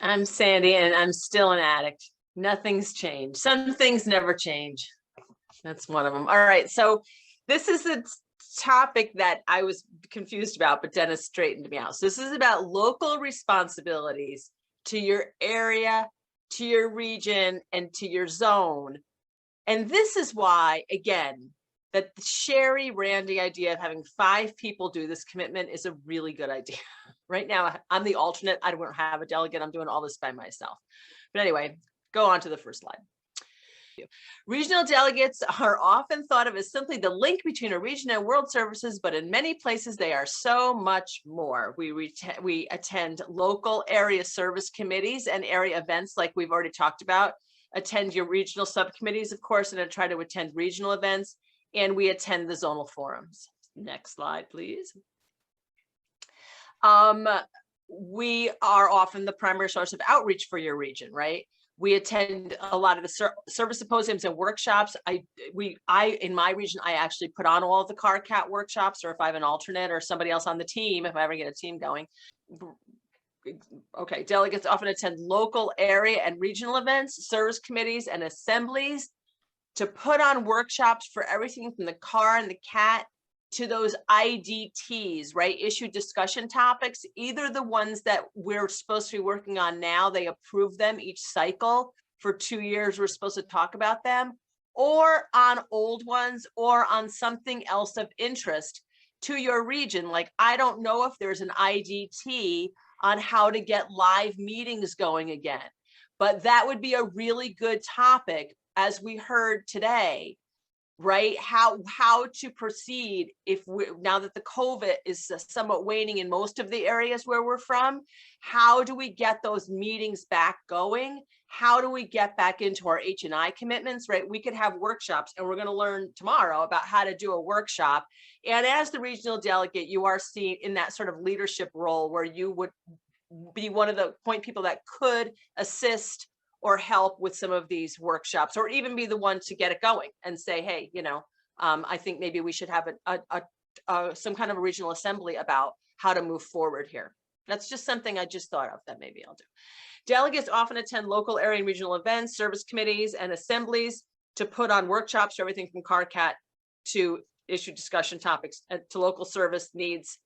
I'm Sandy, and I'm still an addict. Nothing's changed. Some things never change. That's one of them. All right. So this is a topic that I was confused about, but Dennis straightened me out. So this is about local responsibilities to your area, to your region, and to your zone. And this is why, again, that the Sherry Randy idea of having 5 people do this commitment is a really good idea. Right now, I'm the alternate. I don't have a delegate. I'm doing all this by myself. But anyway, go on to the first slide. Regional delegates are often thought of as simply the link between a region and world services, but in many places they are so much more. We attend local area service committees and area events like we've already talked about, attend your regional subcommittees, of course, and I try to attend regional events, and we attend the zonal forums. Next slide, please. We are often the primary source of outreach for your region, right? We attend a lot of the service symposiums and workshops. In my region, I actually put on all of the CAR-CAT workshops, or if I have an alternate or somebody else on the team, if I ever get a team going. Okay, delegates often attend local area and regional events, service committees, and assemblies to put on workshops for everything from the CAR and the CAT to those IDTs, right? Issue discussion topics, either the ones that we're supposed to be working on now, they approve them each cycle for 2 years, we're supposed to talk about them, or on old ones, or on something else of interest to your region. Like, I don't know if there's an IDT on how to get live meetings going again, but that would be a really good topic, as we heard today, right? How to proceed now that the COVID is somewhat waning in most of the areas where we're from. How do we get those meetings back going? How do we get back into our H&I commitments, right? We could have workshops, and we're going to learn tomorrow about how to do a workshop. And as the regional delegate, you are seen in that sort of leadership role where you would be one of the point people that could assist or help with some of these workshops, or even be the one to get it going and say, hey, I think maybe we should have some kind of a regional assembly about how to move forward here. That's just something I just thought of that maybe I'll do. Delegates often attend local area and regional events, service committees, and assemblies to put on workshops, everything from CAR-CAT to issue discussion topics, to local service needs,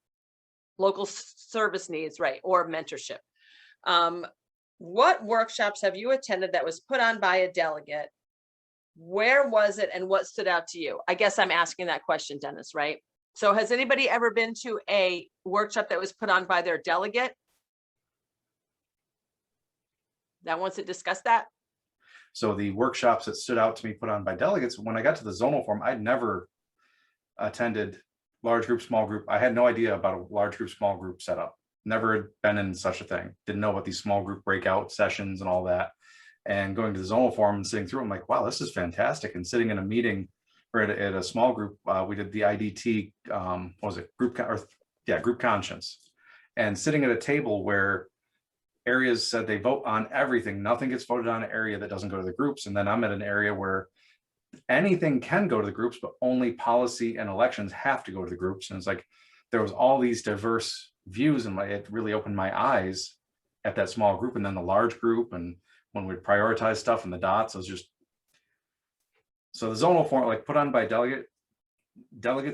right, or mentorship. What workshops have you attended that was put on by a delegate? Where was it, and what stood out to you? I guess I'm asking that question, Dennis, right? So has anybody ever been to a workshop that was put on by their delegate that wants to discuss that? So the workshops that stood out to me put on by delegates, when I got to the zonal forum, I'd never attended large group, small group. I had no idea about a large group, small group setup. Never had been in such a thing. Didn't know about these small group breakout sessions and all that. And going to the zonal forum and sitting through, I'm like, wow, this is fantastic. And sitting in a meeting or at a small group, we did the IDT, what was it, group conscience. And sitting at a table where areas said they vote on everything. Nothing gets voted on an area that doesn't go to the groups. And then I'm at an area where anything can go to the groups, but only policy and elections have to go to the groups. And it's like, there was all these diverse views, and it really opened my eyes at that small group. And then the large group, and when we prioritize stuff and the dots, it was just, so the zonal forum, like put on by delegates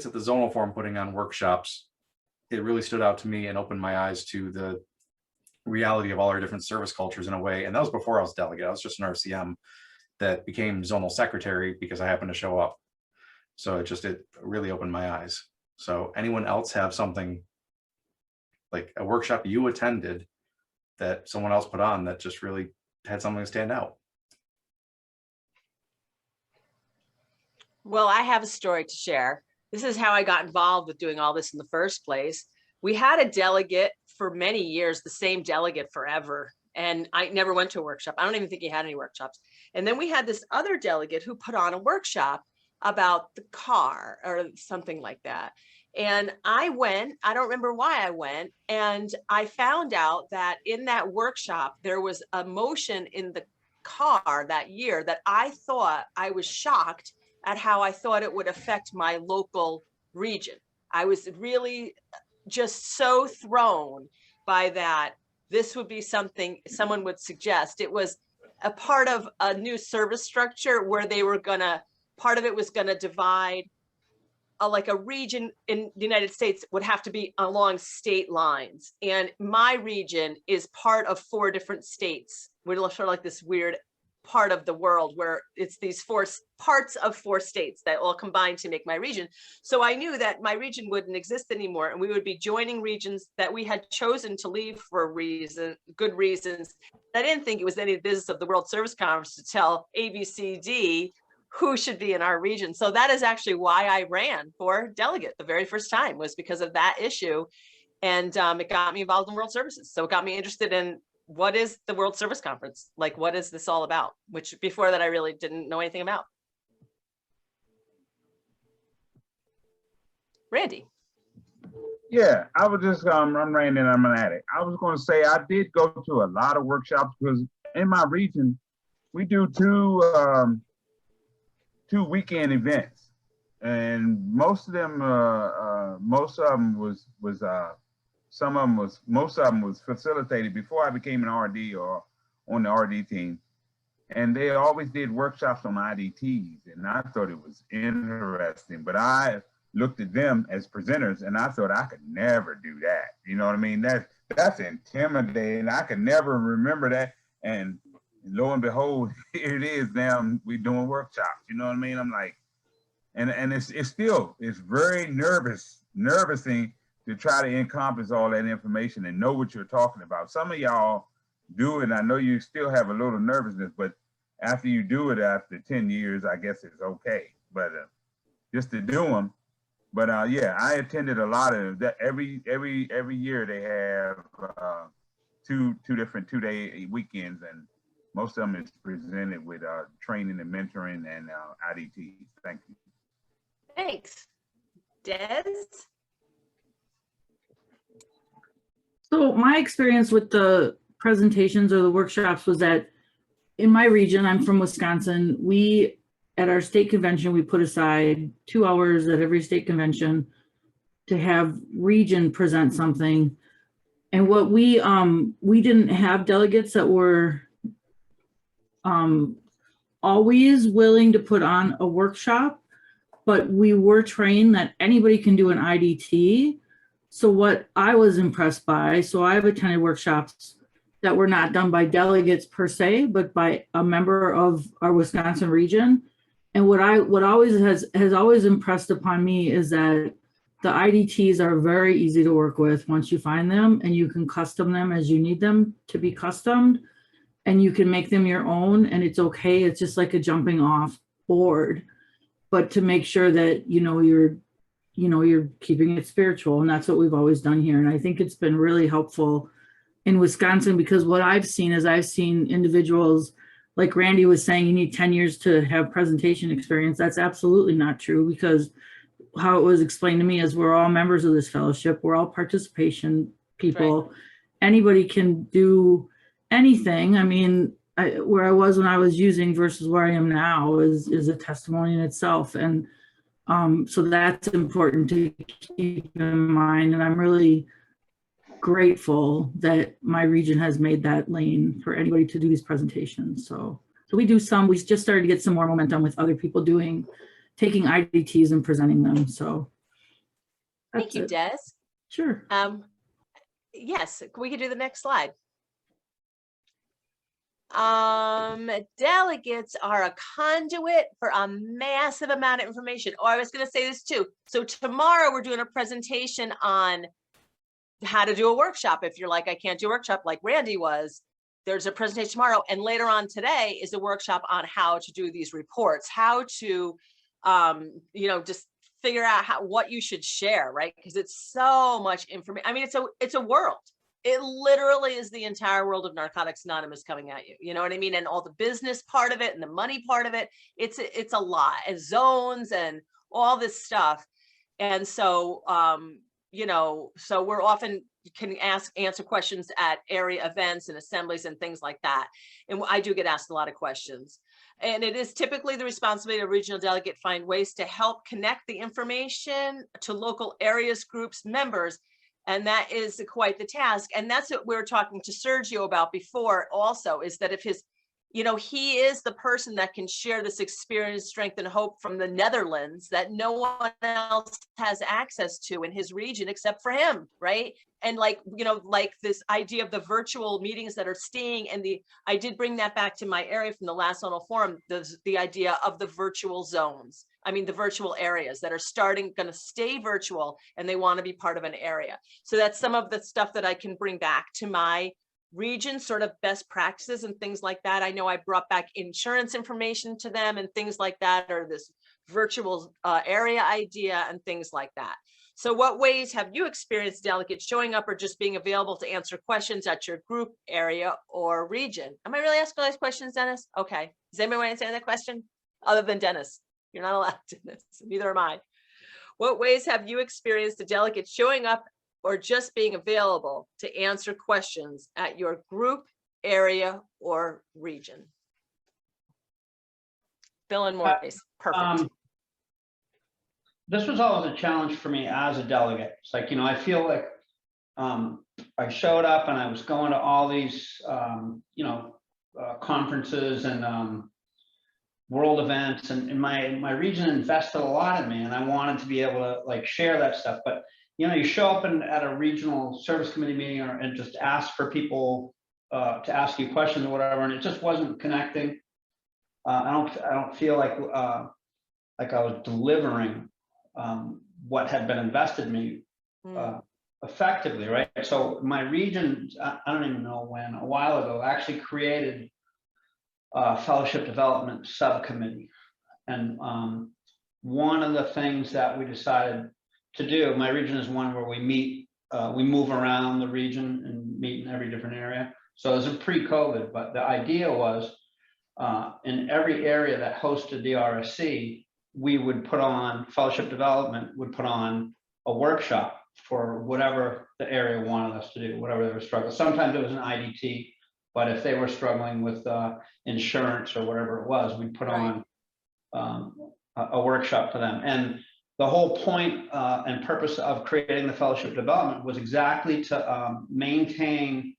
at the zonal forum putting on workshops, it really stood out to me and opened my eyes to the reality of all our different service cultures in a way. And that was before I was delegate. I was just an RCM that became zonal secretary because I happened to show up. So it really opened my eyes. So anyone else have something like a workshop you attended that someone else put on that just really had something stand out? Well, I have a story to share. This is how I got involved with doing all this in the first place. We had a delegate for many years, the same delegate forever. And I never went to a workshop. I don't even think he had any workshops. And then we had this other delegate who put on a workshop about the car or something like that. And I went, I don't remember why I went, and I found out that in that workshop, there was a motion in the car that year that I thought, I was shocked at how I thought it would affect my local region. I was really just so thrown by that this would be something someone would suggest. It was a part of a new service structure where they were part of it was gonna divide like a region in the United States would have to be along state lines. And my region is part of 4 different states. We're sort of like this weird part of the world where it's these 4 parts of 4 states that all combine to make my region. So I knew that my region wouldn't exist anymore, and we would be joining regions that we had chosen to leave for good reasons. I didn't think it was any business of the World Service Conference to tell ABCD who should be in our region. So that is actually why I ran for delegate the very first time, was because of that issue. And it got me involved in World Services. So it got me interested in what is the World Service Conference? Like, what is this all about? Which before that, I really didn't know anything about. Randy. Yeah, I was just, I'm Randy and I'm an addict. I was going to say, I did go to a lot of workshops because in my region, we do two weekend events, and most of them most of them was facilitated before I became an RD or on the RD team, and they always did workshops on IDTs, and I thought it was interesting, but I looked at them as presenters and I thought I could never do that. You know what I mean? That's intimidating. I could never remember that, and lo and behold, here it is. Now we're doing workshops. You know what I mean? I'm like, and it's very nervousing to try to encompass all that information and know what you're talking about. Some of y'all do it, and I know you still have a little nervousness, but after you do it after 10 years, I guess it's okay. But just to do them. But yeah, I attended a lot of that. Every year they have two different 2-day weekends, and most of them is presented with training and mentoring and IDTs. Thank you. Thanks. Des? So my experience with the presentations or the workshops was that in my region, I'm from Wisconsin, at our state convention, we put aside 2 hours at every state convention to have region present something. And what we didn't have delegates that were always willing to put on a workshop, but we were trained that anybody can do an IDT. So what I was impressed by, so I've attended workshops that were not done by delegates per se, but by a member of our Wisconsin region. And what always has always impressed upon me is that the IDTs are very easy to work with once you find them, and you can custom them as you need them to be customed, and you can make them your own, and it's okay. It's just like a jumping off board, but to make sure that you're keeping it spiritual, and that's what we've always done here. And I think it's been really helpful in Wisconsin, because what I've seen individuals, like Randy was saying, you need 10 years to have presentation experience. That's absolutely not true, because how it was explained to me is we're all members of this fellowship. We're all participation people. Right. Anybody can do anything. I mean, where I was when I was using versus where I am now is a testimony in itself. And so that's important to keep in mind. And I'm really grateful that my region has made that lane for anybody to do these presentations. So we do some, we just started to get some more momentum with other people taking IDTs and presenting them. So thank you, Des. Sure. Yes, we could do the next slide. Delegates are a conduit for a massive amount of information. Oh, I was going to say this too. So tomorrow we're doing a presentation on how to do a workshop. If you're like, I can't do a workshop like Randy was, there's a presentation tomorrow. And later on today is a workshop on how to do these reports, how to, just figure out what you should share, right? Because it's so much information. I mean, it's a world. It literally is the entire world of Narcotics Anonymous coming at you. You know what I mean? And all the business part of it and the money part of it. It's a lot, and zones and all this stuff. And so, so we're often can answer questions at area events and assemblies and things like that. And I do get asked a lot of questions. And it is typically the responsibility of regional delegate find ways to help connect the information to local areas, groups, members, And that is quite the task. And that's what we were talking to Sergio about before also, is that if his, you know, he is the person that can share this experience, strength, and hope from the Netherlands that no one else has access to in his region except for him, right? And like, you know, like this idea of the virtual meetings that are staying, and I did bring that back to my area from the last Zonal forum, the idea of the virtual zones. I mean, the virtual areas that are going to stay virtual, and they want to be part of an area. So that's some of the stuff that I can bring back to my region, sort of best practices and things like that. I know I brought back insurance information to them and things like that, or this virtual area idea and things like that. So what ways have you experienced delegates showing up or just being available to answer questions at your group, area, or region? Am I really asking all those questions, Dennis? Okay. Does anybody want to answer that question other than Dennis? You're not allowed to, neither am I. What ways have you experienced a delegate showing up or just being available to answer questions at your group, area, or region? Bill and Maurice, perfect. This was always a challenge for me as a delegate. It's like, you know, I feel like I showed up and I was going to all these, you know, conferences and world events, and my region invested a lot in me, and I wanted to be able to like share that stuff. But you know, you show up at a regional service committee meeting and just ask for people to ask you questions or whatever, and it just wasn't connecting. I don't feel like I was delivering what had been invested in me effectively, right? So my region, I don't even know when, a while ago, actually created fellowship development subcommittee. And one of the things that we decided to do, my region is one where we meet, we move around the region and meet in every different area. So it was a pre-COVID, but the idea was in every area that hosted the RSC, we would put on, fellowship development would put on a workshop for whatever the area wanted us to do, whatever they were struggling. Sometimes it was an IDT, but if they were struggling with insurance or whatever it was, we put on a workshop for them. And the whole point and purpose of creating the fellowship development was exactly to maintain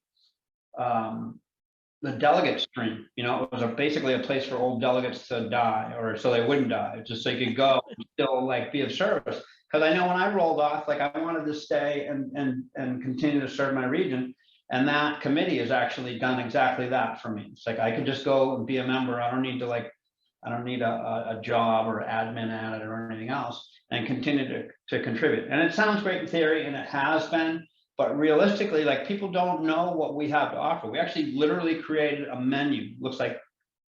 the delegate stream. You know, it was basically a place for old delegates to die, or so they wouldn't die, just so you could go and still like be of service. Because I know when I rolled off, like I wanted to stay and continue to serve my region. And that committee has actually done exactly that for me. It's like I can just go and be a member. I don't need to I don't need a job or admin at it or anything else, and continue to contribute. And it sounds great in theory, and it has been, but realistically, like people don't know what we have to offer. We actually literally created a menu, looks like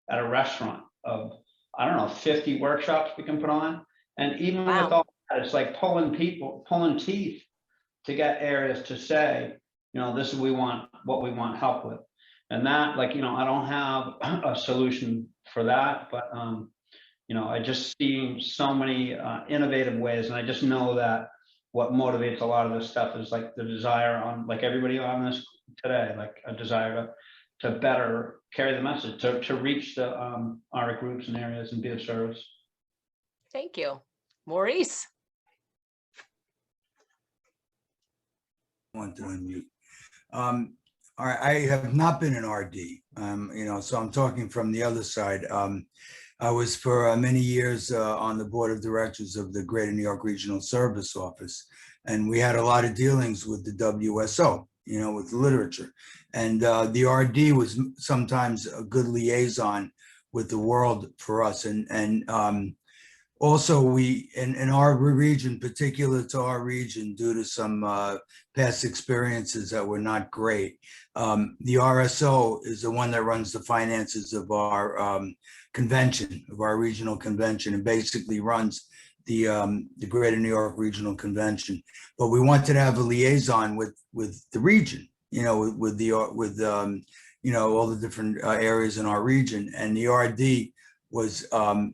at a restaurant, of, I don't know, 50 workshops we can put on. And even with all that, it's like pulling teeth to get areas to say, you know, this is what we want help with. And that, like, you know, I don't have a solution for that, but, you know, I just see so many innovative ways. And I just know that what motivates a lot of this stuff is like the desire on, like everybody on this today, like a desire to better carry the message, to reach the our groups and areas and be of service. Thank you. Maurice. Want to unmute. All right, I have not been an RD, you know, so I'm talking from the other side. I was for many years on the board of directors of the Greater New York Regional Service Office, and we had a lot of dealings with the WSO, you know, with literature. And the RD was sometimes a good liaison with the world for us. And also we, in our region, particular to our region, due to some past experiences that were not great, the RSO is the one that runs the finances of our convention, of our regional convention, and basically runs the Greater New York Regional Convention. But we wanted to have a liaison with the region, you know, with you know, all the different areas in our region. And the RD was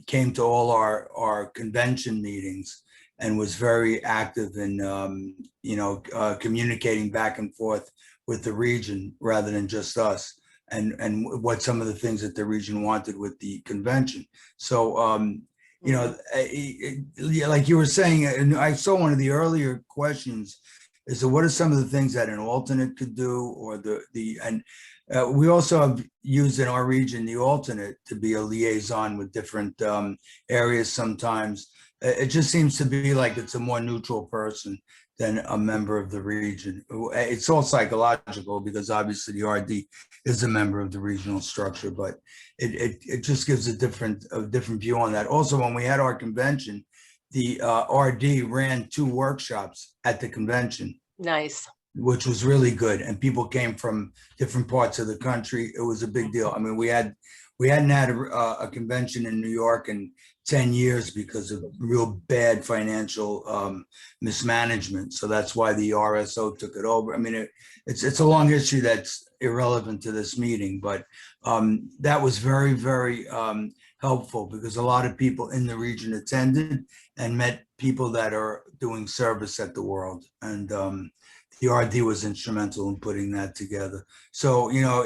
came to all our convention meetings and was very active in you know, communicating back and forth with the region rather than just us, and what some of the things that the region wanted with the convention. So you know, like you were saying, and I saw one of the earlier questions, is what are some of the things that an alternate could do, or we also have used in our region the alternate to be a liaison with different areas sometimes. It just seems to be like it's a more neutral person than a member of the region. It's all psychological because obviously the RD is a member of the regional structure, but it just gives a different view on that. Also, when we had our convention, the RD ran 2 workshops at the convention, Nice. which was really good. And people came from different parts of the country. It was a big deal. I mean, we hadn't had a convention in New York in 10 years because of real bad financial mismanagement. So that's why the RSO took it over. I mean, it's a long history that's irrelevant to this meeting, but that was very, very helpful because a lot of people in the region attended and met people that are doing service at the world. And the RD was instrumental in putting that together. So, you know,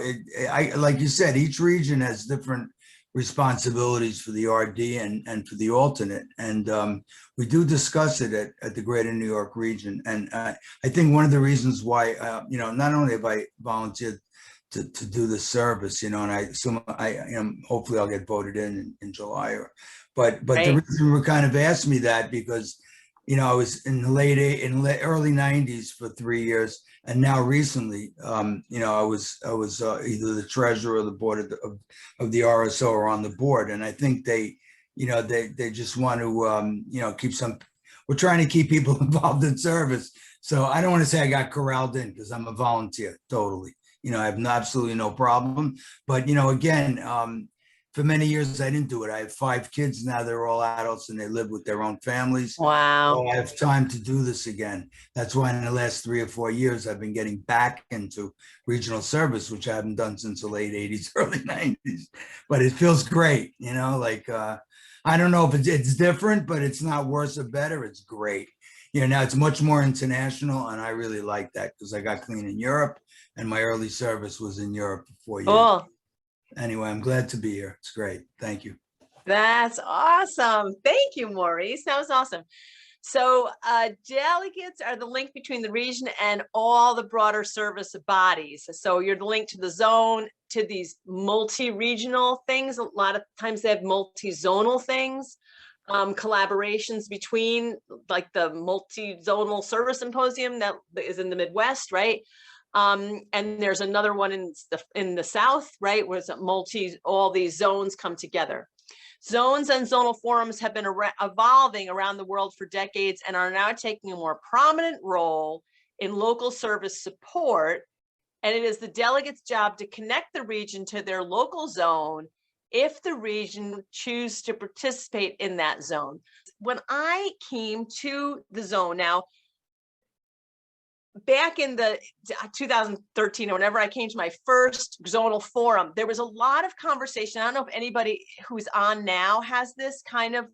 like you said, each region has different responsibilities for the RD and for the alternate. And we do discuss it at the Greater New York region. And I think one of the reasons why, you know, not only have I volunteered to do the service, you know, and I assume hopefully I'll get voted in July, but Right. the reason we kind of asked me that because, you know, I was in the early 90s for 3 years, and now recently, you know, I was either the treasurer or the board of the RSO or on the board, and I think they, you know, they just want to, you know, we're trying to keep people involved in service. So I don't want to say I got corralled in because I'm a volunteer, totally. You know, I have absolutely no problem. But, you know, again, for many years, I didn't do it. I have 5 kids now. They're all adults and they live with their own families. Wow. So I have time to do this again. That's why in the last 3 or 4 years, I've been getting back into regional service, which I haven't done since the late 80s, early 90s. But it feels great, you know, like, I don't know if it's different, but it's not worse or better. It's great. You know, now it's much more international, and I really like that because I got clean in Europe, and my early service was in Europe for 4 years. Cool. Anyway, I'm glad to be here. It's great. Thank you. That's awesome. Thank you, Maurice. That was awesome. So delegates are the link between the region and all the broader service bodies. So you're the link to the zone, to these multi-regional things. A lot of times they have multi-zonal things, collaborations between, like the multi-zonal service symposium that is in the Midwest, right? And there's another one in the South, right? Where it's all these zones come together. Zones and zonal forums have been evolving around the world for decades and are now taking a more prominent role in local service support. And it is the delegates' job to connect the region to their local zone if the region chooses to participate in that zone. When I came to the zone, now, back in the 2013 or whenever I came to my first zonal forum, there was a lot of conversation. I don't know if anybody who's on now has this kind of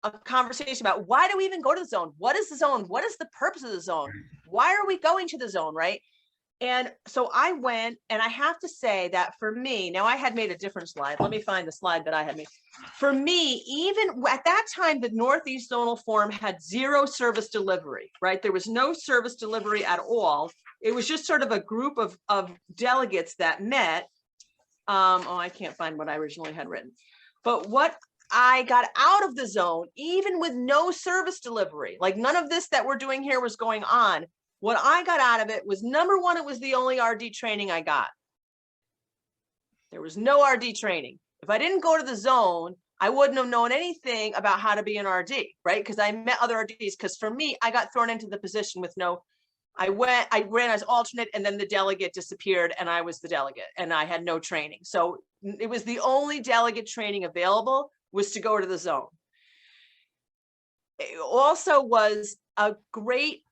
a conversation about why do we even go to the zone? What is the zone? What is the purpose of the zone? Why are we going to the zone, right? And so I went, and I have to say that for me, now I had made a different slide. Let me find the slide that I had made. For me, even at that time, the Northeast Zonal Forum had 0 service delivery, right? There was no service delivery at all. It was just sort of a group of delegates that met. Oh, I can't find what I originally had written. But what I got out of the zone, even with no service delivery, like none of this that we're doing here was going on, what I got out of it was, number one, it was the only RD training I got. There was no RD training. If I didn't go to the zone, I wouldn't have known anything about how to be an RD, right? Because I met other RDs. Because for me, I got thrown into the position with I ran as alternate, and then the delegate disappeared and I was the delegate and I had no training. So it was the only delegate training available was to go to the zone. It also was a great,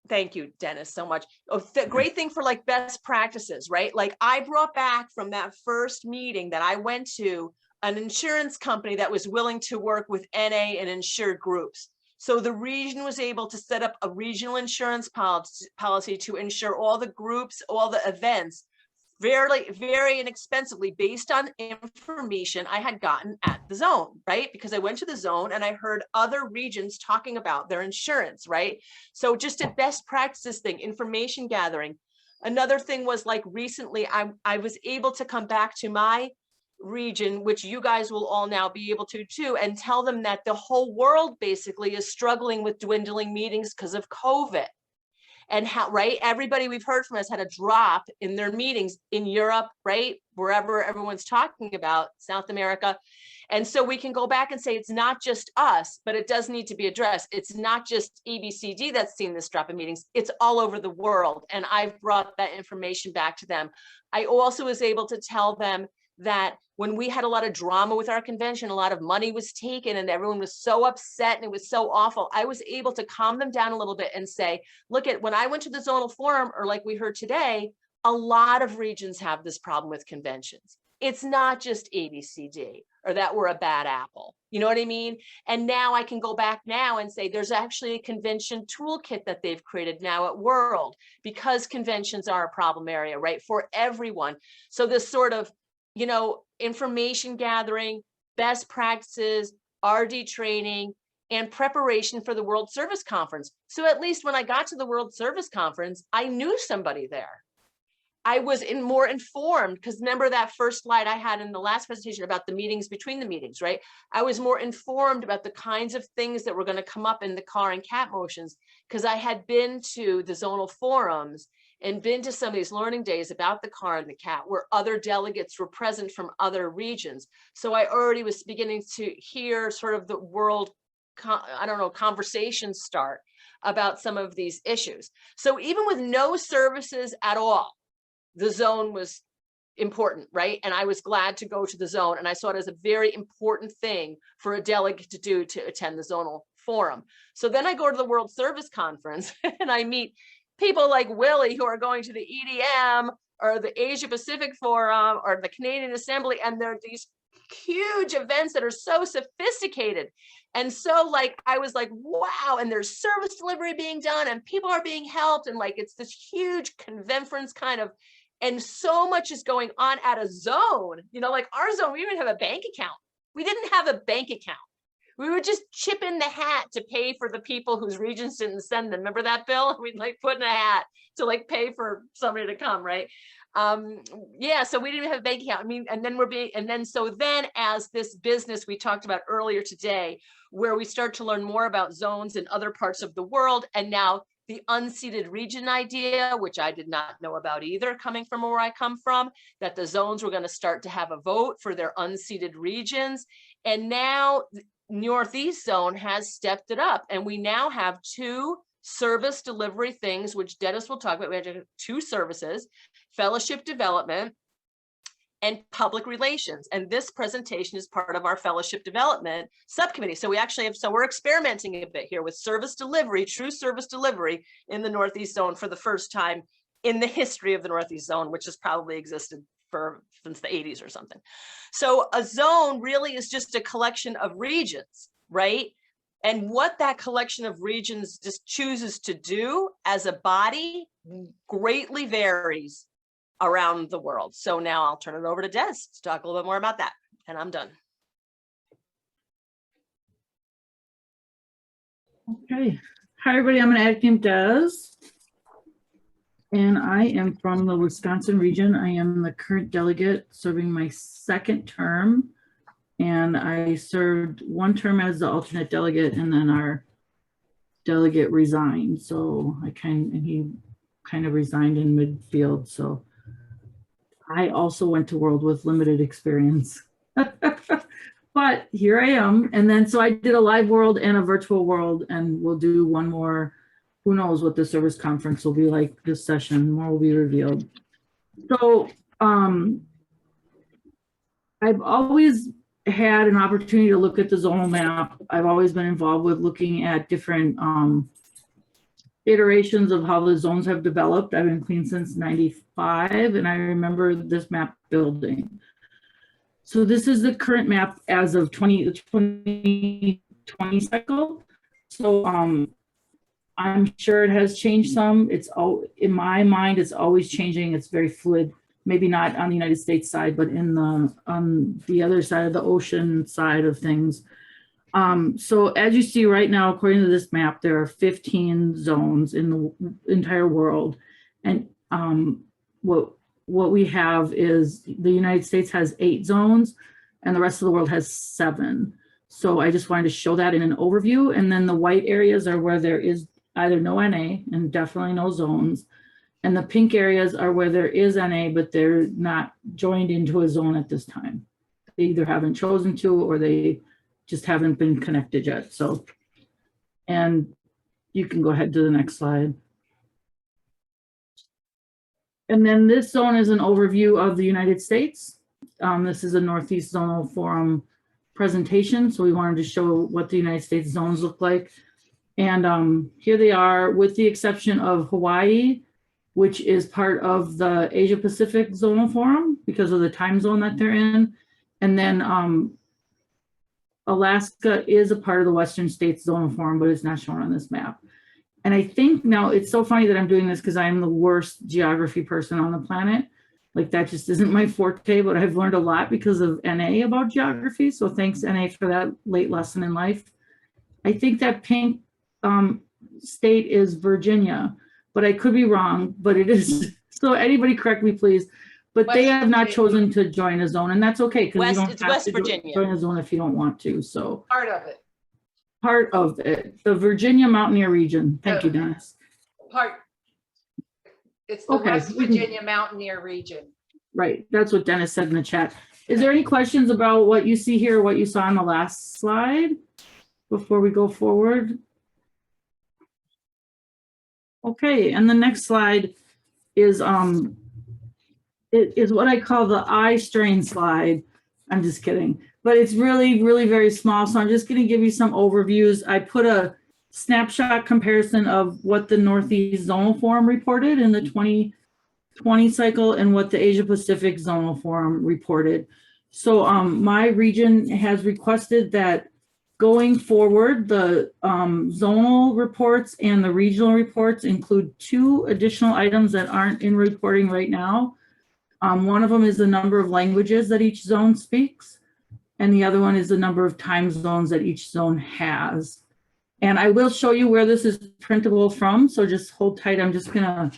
thank you, Dennis, so much. The great thing for like best practices, right? Like I brought back from that first meeting that I went to an insurance company that was willing to work with NA and insured groups. So the region was able to set up a regional insurance policy to insure all the groups, all the events very, very inexpensively based on information I had gotten at the zone, right? Because I went to the zone and I heard other regions talking about their insurance, right? So just a best practices thing, information gathering. Another thing was like recently, I was able to come back to my region, which you guys will all now be able to too, and tell them that the whole world basically is struggling with dwindling meetings because of COVID. And how, right, everybody we've heard from has had a drop in their meetings in Europe, right, wherever everyone's talking about, South America. And so we can go back and say it's not just us, but it does need to be addressed. It's not just ABCD that's seen this drop in meetings, it's all over the world. And I've brought that information back to them. I also was able to tell them that when we had a lot of drama with our convention, a lot of money was taken and everyone was so upset and it was so awful, I was able to calm them down a little bit and say, look, at when I went to the zonal forum, or like we heard today, a lot of regions have this problem with conventions. It's not just ABCD or that we're a bad apple. You know what I mean? And now I can go back now and say there's actually a convention toolkit that they've created now at World, because conventions are a problem area, right, for everyone. So this sort of, you know, information gathering, best practices, RD training, and preparation for the World Service Conference. So at least when I got to the World Service Conference, I knew somebody there. I was more informed, because remember that first slide I had in the last presentation about the meetings between the meetings, right? I was more informed about the kinds of things that were going to come up in the car and cat motions, because I had been to the zonal forums and been to some of these learning days about the car and the cat where other delegates were present from other regions. So I already was beginning to hear sort of the world, I don't know, conversations start about some of these issues. So even with no services at all, the zone was important, right? And I was glad to go to the zone, and I saw it as a very important thing for a delegate to do to attend the zonal forum. So then I go to the World Service Conference and I meet people like Willie who are going to the EDM or the Asia Pacific Forum or the Canadian Assembly, and there are these huge events that are so sophisticated. And so like, I was like, wow, and there's service delivery being done and people are being helped. And like, it's this huge conference kind of, and so much is going on at a zone, you know, like our zone, we didn't have a bank account. We didn't have a bank account. We would just chip in the hat to pay for the people whose regions didn't send them. Remember that, Bill? We'd like put in a hat to like pay for somebody to come, right? Yeah, so we didn't have a bank account. I mean, and then so then as this business we talked about earlier today, where we start to learn more about zones in other parts of the world, and now the unceded region idea, which I did not know about either, coming from where I come from, that the zones were going to start to have a vote for their unceded regions. And now Northeast Zone has stepped it up, and we now have 2 service delivery things, which Dennis will talk about. We have 2 services, fellowship development and public relations. And this presentation is part of our fellowship development subcommittee. So we actually have, so we're experimenting a bit here with service delivery, true service delivery in the Northeast Zone for the first time in the history of the Northeast Zone, which has probably existed since the 80s or something. So a zone really is just a collection of regions, right? And what that collection of regions just chooses to do as a body greatly varies around the world. So now I'll turn it over to Des to talk a little bit more about that, and I'm done. Okay. Hi, everybody. I'm an acting Des, and I am from the Wisconsin region. I am the current delegate serving my 2nd term, and I served 1 term as the alternate delegate, and then our delegate resigned. So he kind of resigned in midfield. So I also went to World with limited experience, but here I am. And then, so I did a live world and a virtual world, and we'll do one more. Who knows what the service conference will be like this session, more will be revealed. So I've always had an opportunity to look at the zonal map. I've always been involved with looking at different iterations of how the zones have developed. I've been clean since '95, and I remember this map building. So this is the current map as of the 2020 cycle. So I'm sure it has changed some. It's all, in my mind, it's always changing. It's very fluid. maybe not on the United States side, but on the other side of the ocean side of things. So as you see right now, according to this map, there are 15 zones in the entire world. And what we have is the United States has 8 zones and the rest of the world has 7. So I just wanted to show that in an overview. And then the white areas are where there is either no NA and definitely no zones. And the pink areas are where there is NA, but they're not joined into a zone at this time. They either haven't chosen to, or they just haven't been connected yet. So, and you can go ahead to the next slide. And then this zone is an overview of the United States. This is a Northeast Zonal Forum presentation. So we wanted to show what the United States zones look like. And here they are, with the exception of Hawaii, which is part of the Asia Pacific Zonal Forum because of the time zone that they're in. And then Alaska is a part of the Western States Zonal Forum, but it's not shown on this map. And I think now it's so funny that I'm doing this because I'm the worst geography person on the planet. Like that just isn't my forte, but I've learned a lot because of NA about geography. So thanks NA for that late lesson in life. I think that pink state is Virginia, but I could be wrong, but it is. So anybody correct me, please. But they have not chosen to join a zone, and that's okay because you don't have to join a zone if you don't want to. So Part of it. Part of it, the Virginia Mountaineer region. Thank you, Dennis. It's the Okay, West Virginia Mountaineer region. Right, that's what Dennis said in the chat. Is there any questions about what you see here, what you saw on the last slide before we go forward? Okay, and the next slide is it is what I call the eye strain slide. I'm just kidding, but it's really, really very small. So I'm just going to give you some overviews. I put a snapshot comparison of what the Northeast Zonal Forum reported in the 2020 cycle and what the Asia Pacific Zonal Forum reported. So my region has requested that going forward, the zonal reports and the regional reports include 2 additional items that aren't in reporting right now. One of them is the number of languages that each zone speaks, and the other one is the number of time zones that each zone has. And I will show you where this is printable from, so just hold tight. I'm just gonna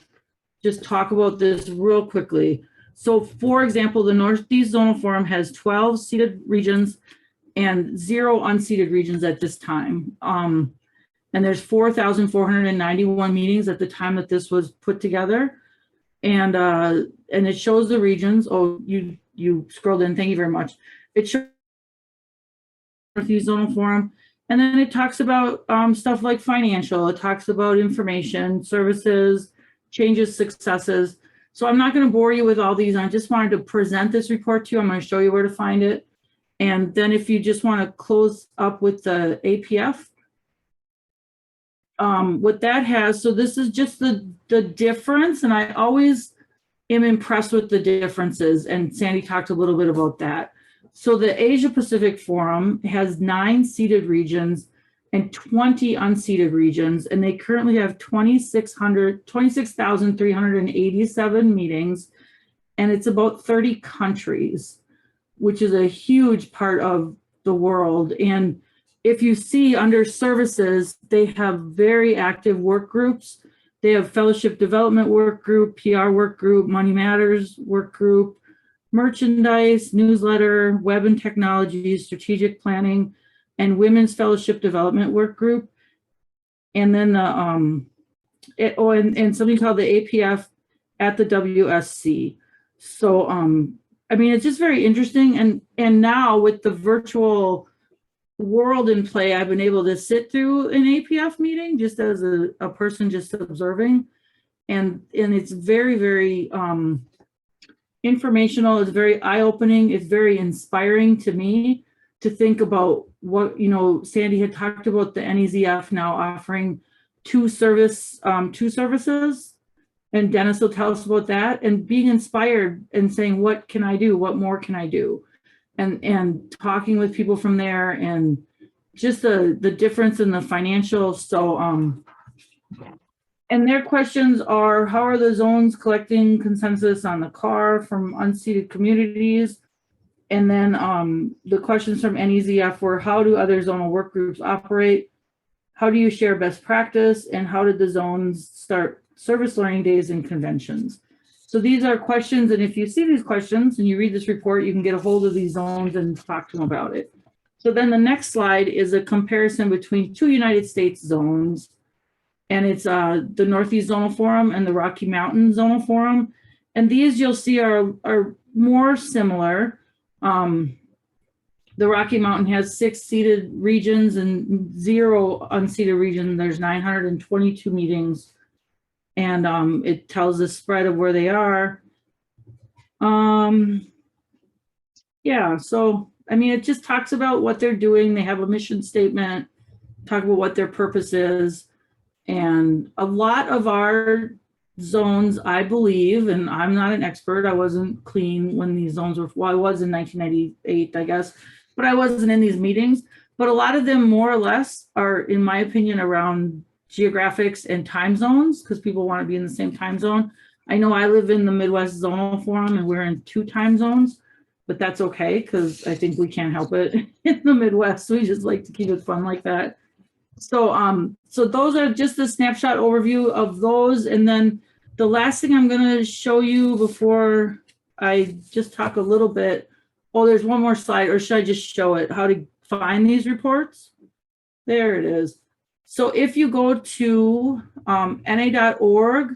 talk about this real quickly. So for example, the Northeast Zonal Forum has 12 seated regions and 0 unseated regions at this time. And there's 4,491 meetings at the time that this was put together. And it shows the regions. Oh, you scrolled in, thank you very much. It shows Northeast Zonal Forum. And then it talks about stuff like financial, it talks about information, services, changes, successes. So I'm not going to bore you with all these. I just wanted to present this report to you. I'm going to show you where to find it. And then if you just want to close up with the APF, what that has, so this is just the difference. And I always am impressed with the differences. And Sandy talked a little bit about that. So the Asia Pacific Forum has 9 seated regions and 20 unseated regions, and they currently have 26,387 meetings, and it's about 30 countries, which is a huge part of the world. And if you see under services, they have very active work groups. They have fellowship development work group, PR work group, money matters work group, merchandise, newsletter, web and technology, strategic planning, and women's fellowship development work group. And then the and something called the APF at the WSC. So I mean, it's just very interesting. And now with the virtual world in play, I've been able to sit through an APF meeting just as a person just observing. And it's very, very informational. It's very eye-opening. It's very inspiring to me to think about what, you know, Sandy had talked about the NEZF now offering 2 services. And Dennis will tell us about that, and being inspired and saying, what can I do? What more can I do? And talking with people from there, and just the difference in the financial. So And their questions are, how are the zones collecting consensus on the CAR from unceded communities? And then the questions from NEZF were, how do other zonal work groups operate? How do you share best practice? And how did the zones start service learning days and conventions? So these are questions, and if you see these questions and you read this report, you can get a hold of these zones and talk to them about it. So then the next slide is a comparison between 2 United States zones, and it's the Northeast Zonal Forum and the Rocky Mountain Zonal Forum. And these you'll see are more similar. The Rocky Mountain has 6 seated regions and 0 unceded regions. There's 922 meetings. And it tells the spread of where they are. Yeah, so, I mean, it just talks about what they're doing. They have a mission statement, talk about what their purpose is. And a lot of our zones, I believe, and I'm not an expert, I wasn't clean when these zones were, well, I was in 1998, I guess, but I wasn't in these meetings. But a lot of them more or less are, in my opinion, around geographics and time zones, because people want to be in the same time zone. I know I live in the Midwest Zonal Forum and we're in 2 time zones, but that's okay because I think we can't help it in the Midwest. We just like to keep it fun like that. So so those are just a snapshot overview of those. And then the last thing I'm going to show you before I just talk a little bit. Oh, there's one more slide, or should I just show it? How to find these reports? There it is. So if you go to NA.org,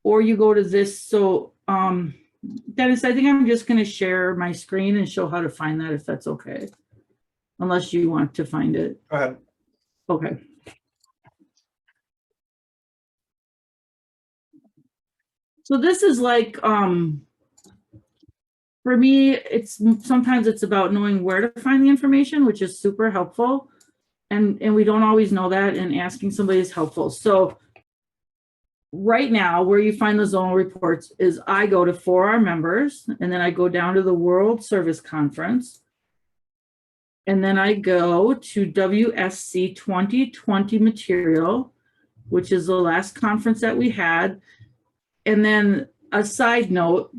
or you go to this, so Dennis, I think I'm just going to share my screen and show how to find that, if that's okay. Unless you want to find it. Go ahead. Okay. So this is like, for me, sometimes it's about knowing where to find the information, which is super helpful. And we don't always know that, and asking somebody is helpful. So right now, where you find the zonal reports is I go to for our members, and then I go down to the World Service Conference. And then I go to WSC 2020 material, which is the last conference that we had. And then a side note,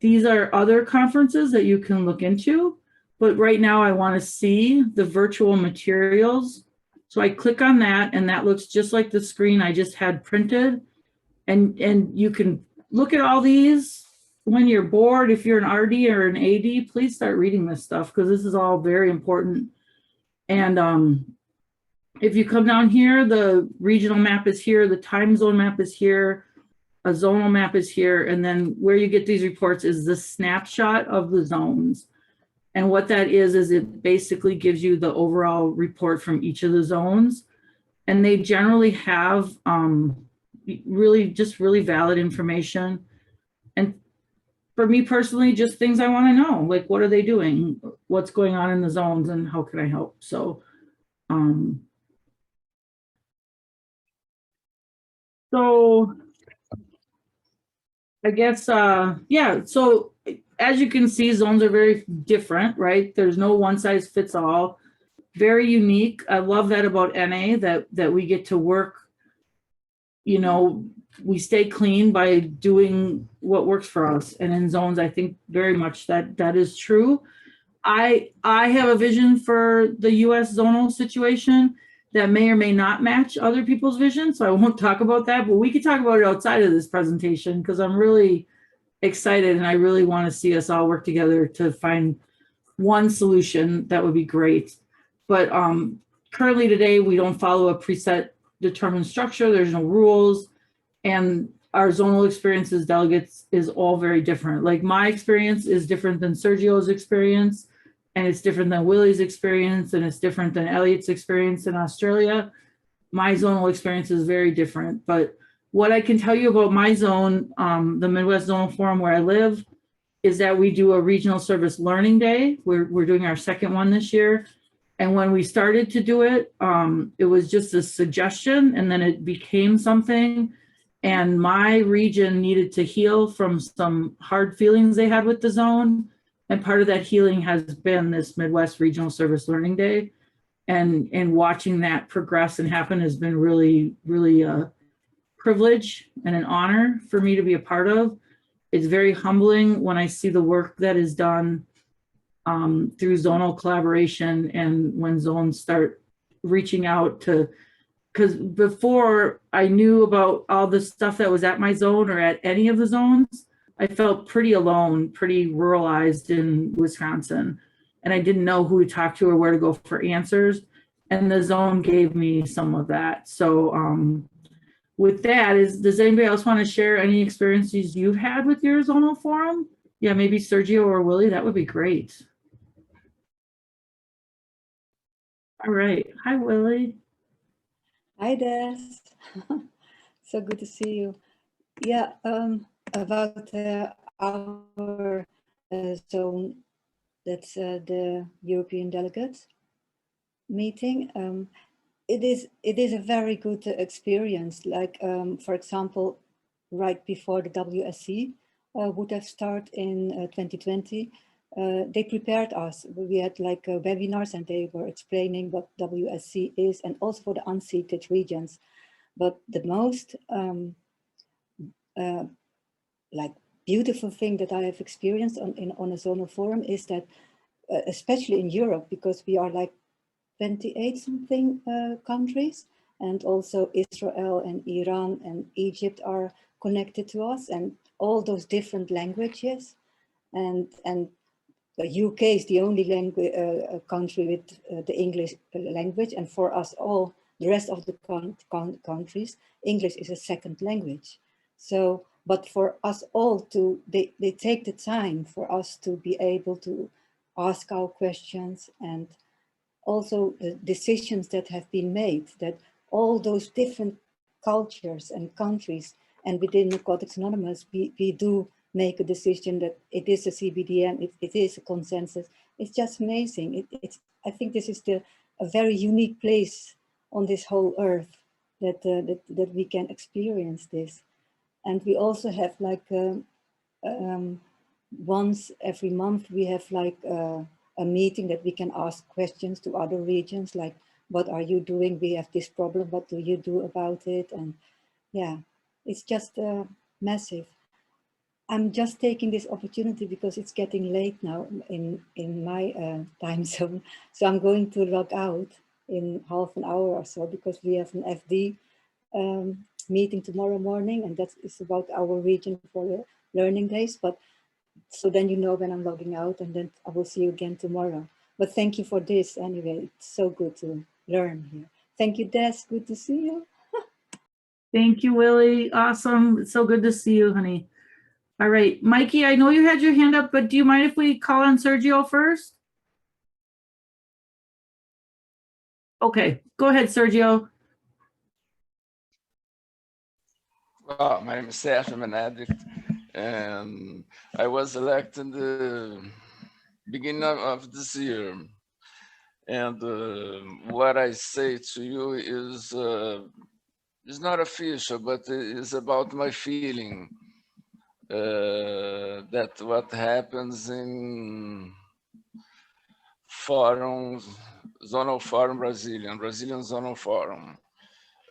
these are other conferences that you can look into. But right now I want to see the virtual materials. So I click on that, and that looks just like the screen I just had printed. And you can look at all these when you're bored. If you're an RD or an AD, please start reading this stuff, because this is all very important. And if you come down here, the regional map is here, the time zone map is here, a zonal map is here, and then where you get these reports is the snapshot of the zones. And what that is it basically gives you the overall report from each of the zones. And they generally have really valid information. And for me personally, just things I want to know, like what are they doing? What's going on in the zones and how can I help? So, so I guess, yeah, so as you can see, zones are very different, right? There's no one size fits all, very unique. I love that about NA, that we get to work, you know, we stay clean by doing what works for us. And in zones, I think very much that is true. I have a vision for the US zonal situation that may or may not match other people's vision. So I won't talk about that, but we could talk about it outside of this presentation, because I'm really excited and I really want to see us all work together to find one solution that would be great. But currently today, we don't follow a preset determined structure. There's no rules. And our zonal experience as delegates is all very different. Like my experience is different than Sergio's experience, and it's different than Willie's experience, and it's different than Elliot's experience in Australia. My zonal experience is very different. But what I can tell you about my zone, the Midwest Zonal Forum where I live, is that we do a regional service learning day. We're doing our second one this year. And when we started to do it, it was just a suggestion, and then it became something. And my region needed to heal from some hard feelings they had with the zone. And part of that healing has been this Midwest Regional Service Learning Day. And watching that progress and happen has been really, really privilege and an honor for me to be a part of. It's very humbling when I see the work that is done through zonal collaboration, and when zones start reaching out to, because before I knew about all the stuff that was at my zone or at any of the zones, I felt pretty alone, pretty ruralized in Wisconsin. And I didn't know who to talk to or where to go for answers. And the zone gave me some of that. So with that, does anybody else want to share any experiences you've had with your zonal forum? Yeah, maybe Sergio or Willie, that would be great. All right. Hi, Willie. Hi, Des. So good to see you. Yeah, about our zone, that's the European Delegate meeting. It is a very good experience. Like, for example, right before the WSC would have started in 2020, they prepared us. We had like webinars, and they were explaining what WSC is, and also for the unceded regions. But the most like beautiful thing that I have experienced on a zonal forum is that, especially in Europe, because we are like 28 something countries, and also Israel and Iran and Egypt are connected to us, and all those different languages, and the UK is the only country with the English language, and for us all, the rest of the countries, English is a second language. So, but for us all they take the time for us to be able to ask our questions, and also the decisions that have been made, that all those different cultures and countries, and within Narcotics Anonymous, we do make a decision that it is a CBDM, it is a consensus. It's just amazing. I think this is a very unique place on this whole earth that we can experience this. And we also have like once every month, we have like a meeting that we can ask questions to other regions, like, what are you doing? We have this problem, what do you do about it? And yeah, it's just massive. I'm just taking this opportunity because it's getting late now in my time zone. So I'm going to log out in half an hour or so, because we have an FD meeting tomorrow morning, and that is about our region for the learning days. But so then you know when I'm logging out, and then I will see you again tomorrow. But thank you for this anyway. It's so good to learn here. Thank you, Des. Good to see you. Thank you, Willie. Awesome. It's so good to see you, honey. All right, Mikey, I know you had your hand up, but do you mind if we call on Sergio first? Okay, go ahead, Sergio. Well, my name is Sergio, I'm an addict, and I was elected in the beginning of this year. And what I say to you is not official, but it is about my feeling that what happens in forums, Zonal Forum Brazilian Zonal Forum.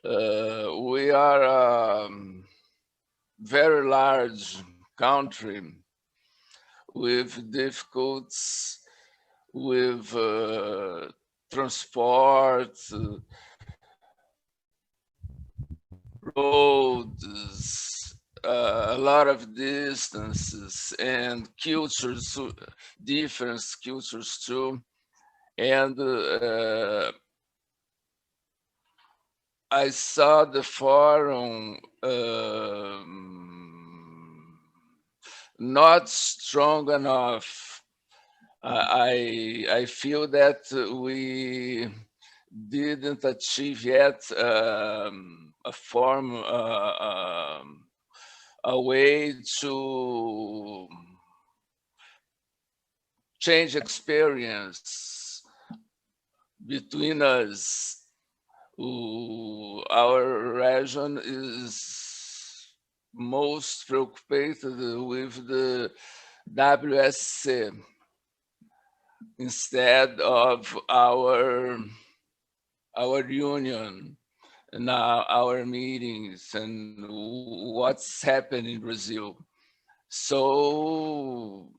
We are a very large country with difficulties with transport, roads, a lot of distances, and cultures, different cultures too. And I saw the forum not strong enough. I feel that we didn't achieve yet a form, a way to change experience between us. Our region is most preoccupied with the WSC instead of our union. now our meetings and what's happening in Brazil. So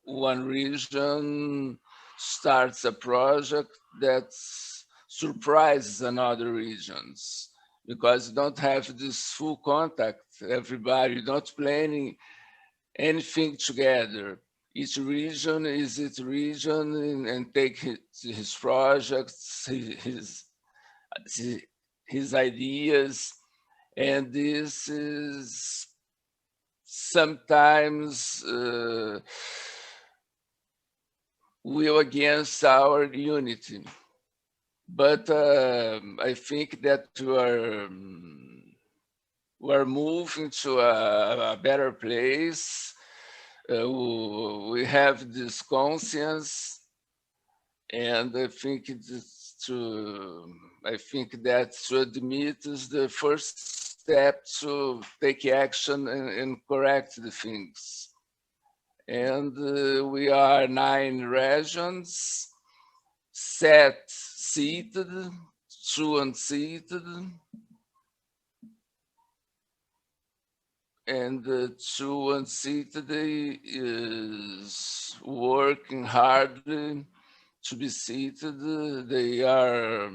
one region starts a project that surprises another regions because you don't have this full contact, everybody, not planning anything together. Each region is its region and take his projects, his ideas, and this is sometimes will against our unity. But I think that we're moving to a better place. We have this conscience, and I think that to admit is the first step to take action and correct the things. And we are 9 regions, 7 seated, 2 unseated, and the 2 unseated is working hard to be seated. They are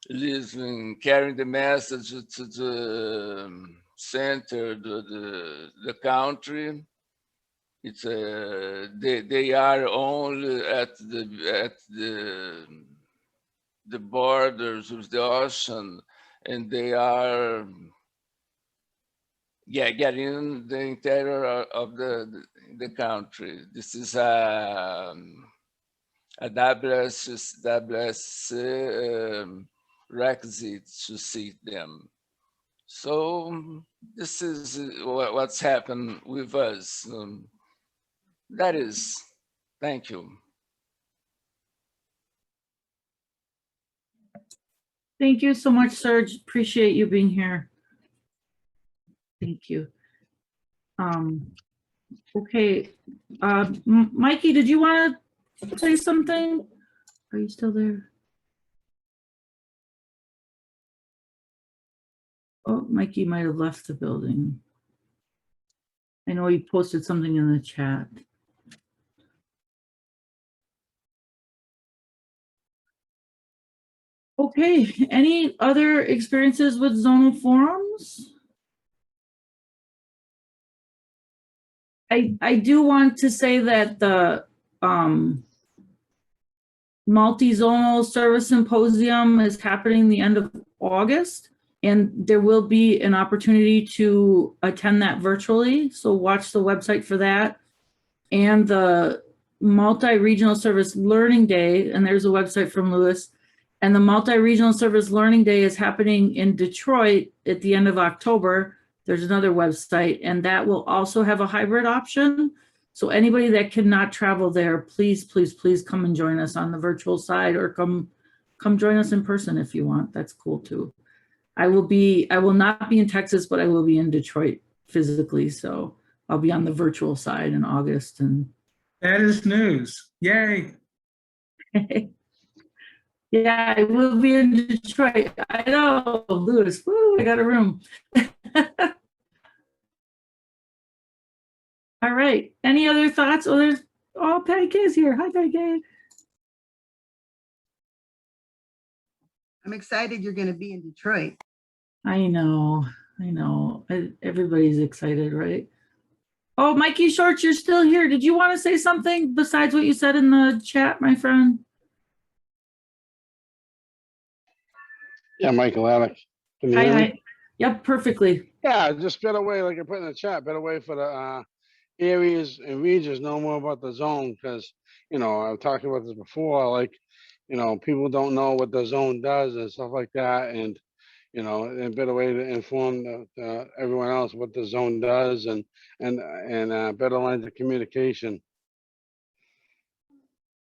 listening, carrying the message to the center, the country. It's they are only at the borders of the ocean, and they are getting the interior of the country. This is a WSC requisite to see them. So this is what's happened with us. That is, thank you. Thank you so much, Serge. Appreciate you being here. Thank you. Okay, Mikey, did you want to say something? Are you still there? Oh, Mikey might have left the building. I know he posted something in the chat. Okay, any other experiences with zonal forums? I do want to say that the multi-zonal service symposium is happening the end of August, and there will be an opportunity to attend that virtually. So watch the website for that. And the multi-regional service learning day, and there's a website from Lewis, and the multi-regional service learning day is happening in Detroit at the end of October. There's another website, and that will also have a hybrid option. So anybody that cannot travel there, please, please, please come and join us on the virtual side, or come join us in person if you want. That's cool too. I will not be in Texas, but I will be in Detroit physically. So I'll be on the virtual side in August. And that is news. Yay. Yeah, I will be in Detroit. I know, Lewis. Woo, I got a room. All right. Any other thoughts? Oh, there's Patty Kay's here. Hi, Patty Kay. I'm excited you're going to be in Detroit. I know. Everybody's excited, right? Oh, Mikey Shorts, you're still here. Did you want to say something besides what you said in the chat, my friend? Yeah, Michael Alex. Can you hear me? Hi. Yep, perfectly. Yeah, just better way, like I put in the chat, better way for the areas and regions know more about the zone, because, I've talked about this before, like, people don't know what the zone does and stuff like that. And, a better way to inform everyone else what the zone does, and better lines of communication.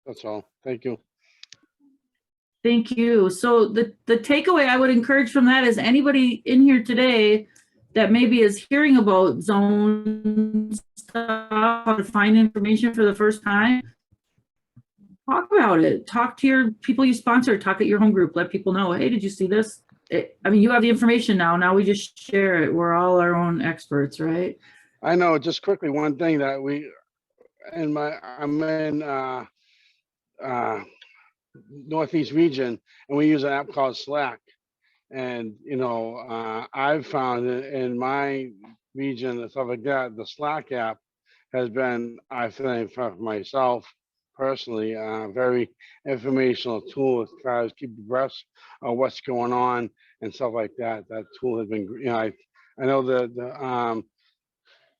That's all. Thank you. Thank you. So the takeaway I would encourage from that is anybody in here today that maybe is hearing about zone stuff, how to find information for the first time, talk about it. Talk to your people you sponsor. Talk at your home group. Let people know, hey, did you see this? I mean, you have the information now. Now we just share it. We're all our own experts, right? I know, just quickly, one thing that I'm in Northeast region, and we use an app called Slack. And, I've found in my region and stuff like that, the Slack app has been, I think, for myself personally, a very informational tool as far as keep abreast of what's going on and stuff like that. That tool has been, I know the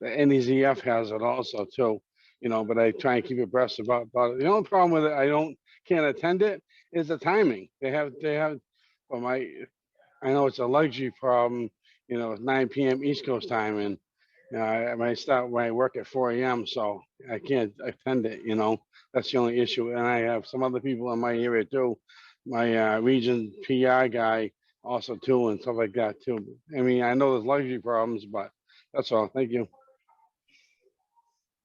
NEZF has it also too, but I try and keep abreast about it. The only problem with it, can't attend it, is the timing. They have, well, I know it's a luxury problem, it's 9 p.m. East Coast time, and I might start when I work at 4 a.m., so I can't attend it, that's the only issue. And I have some other people in my area too, my region PR guy also too, and stuff like that too. I mean, I know there's luxury problems, but that's all. Thank you.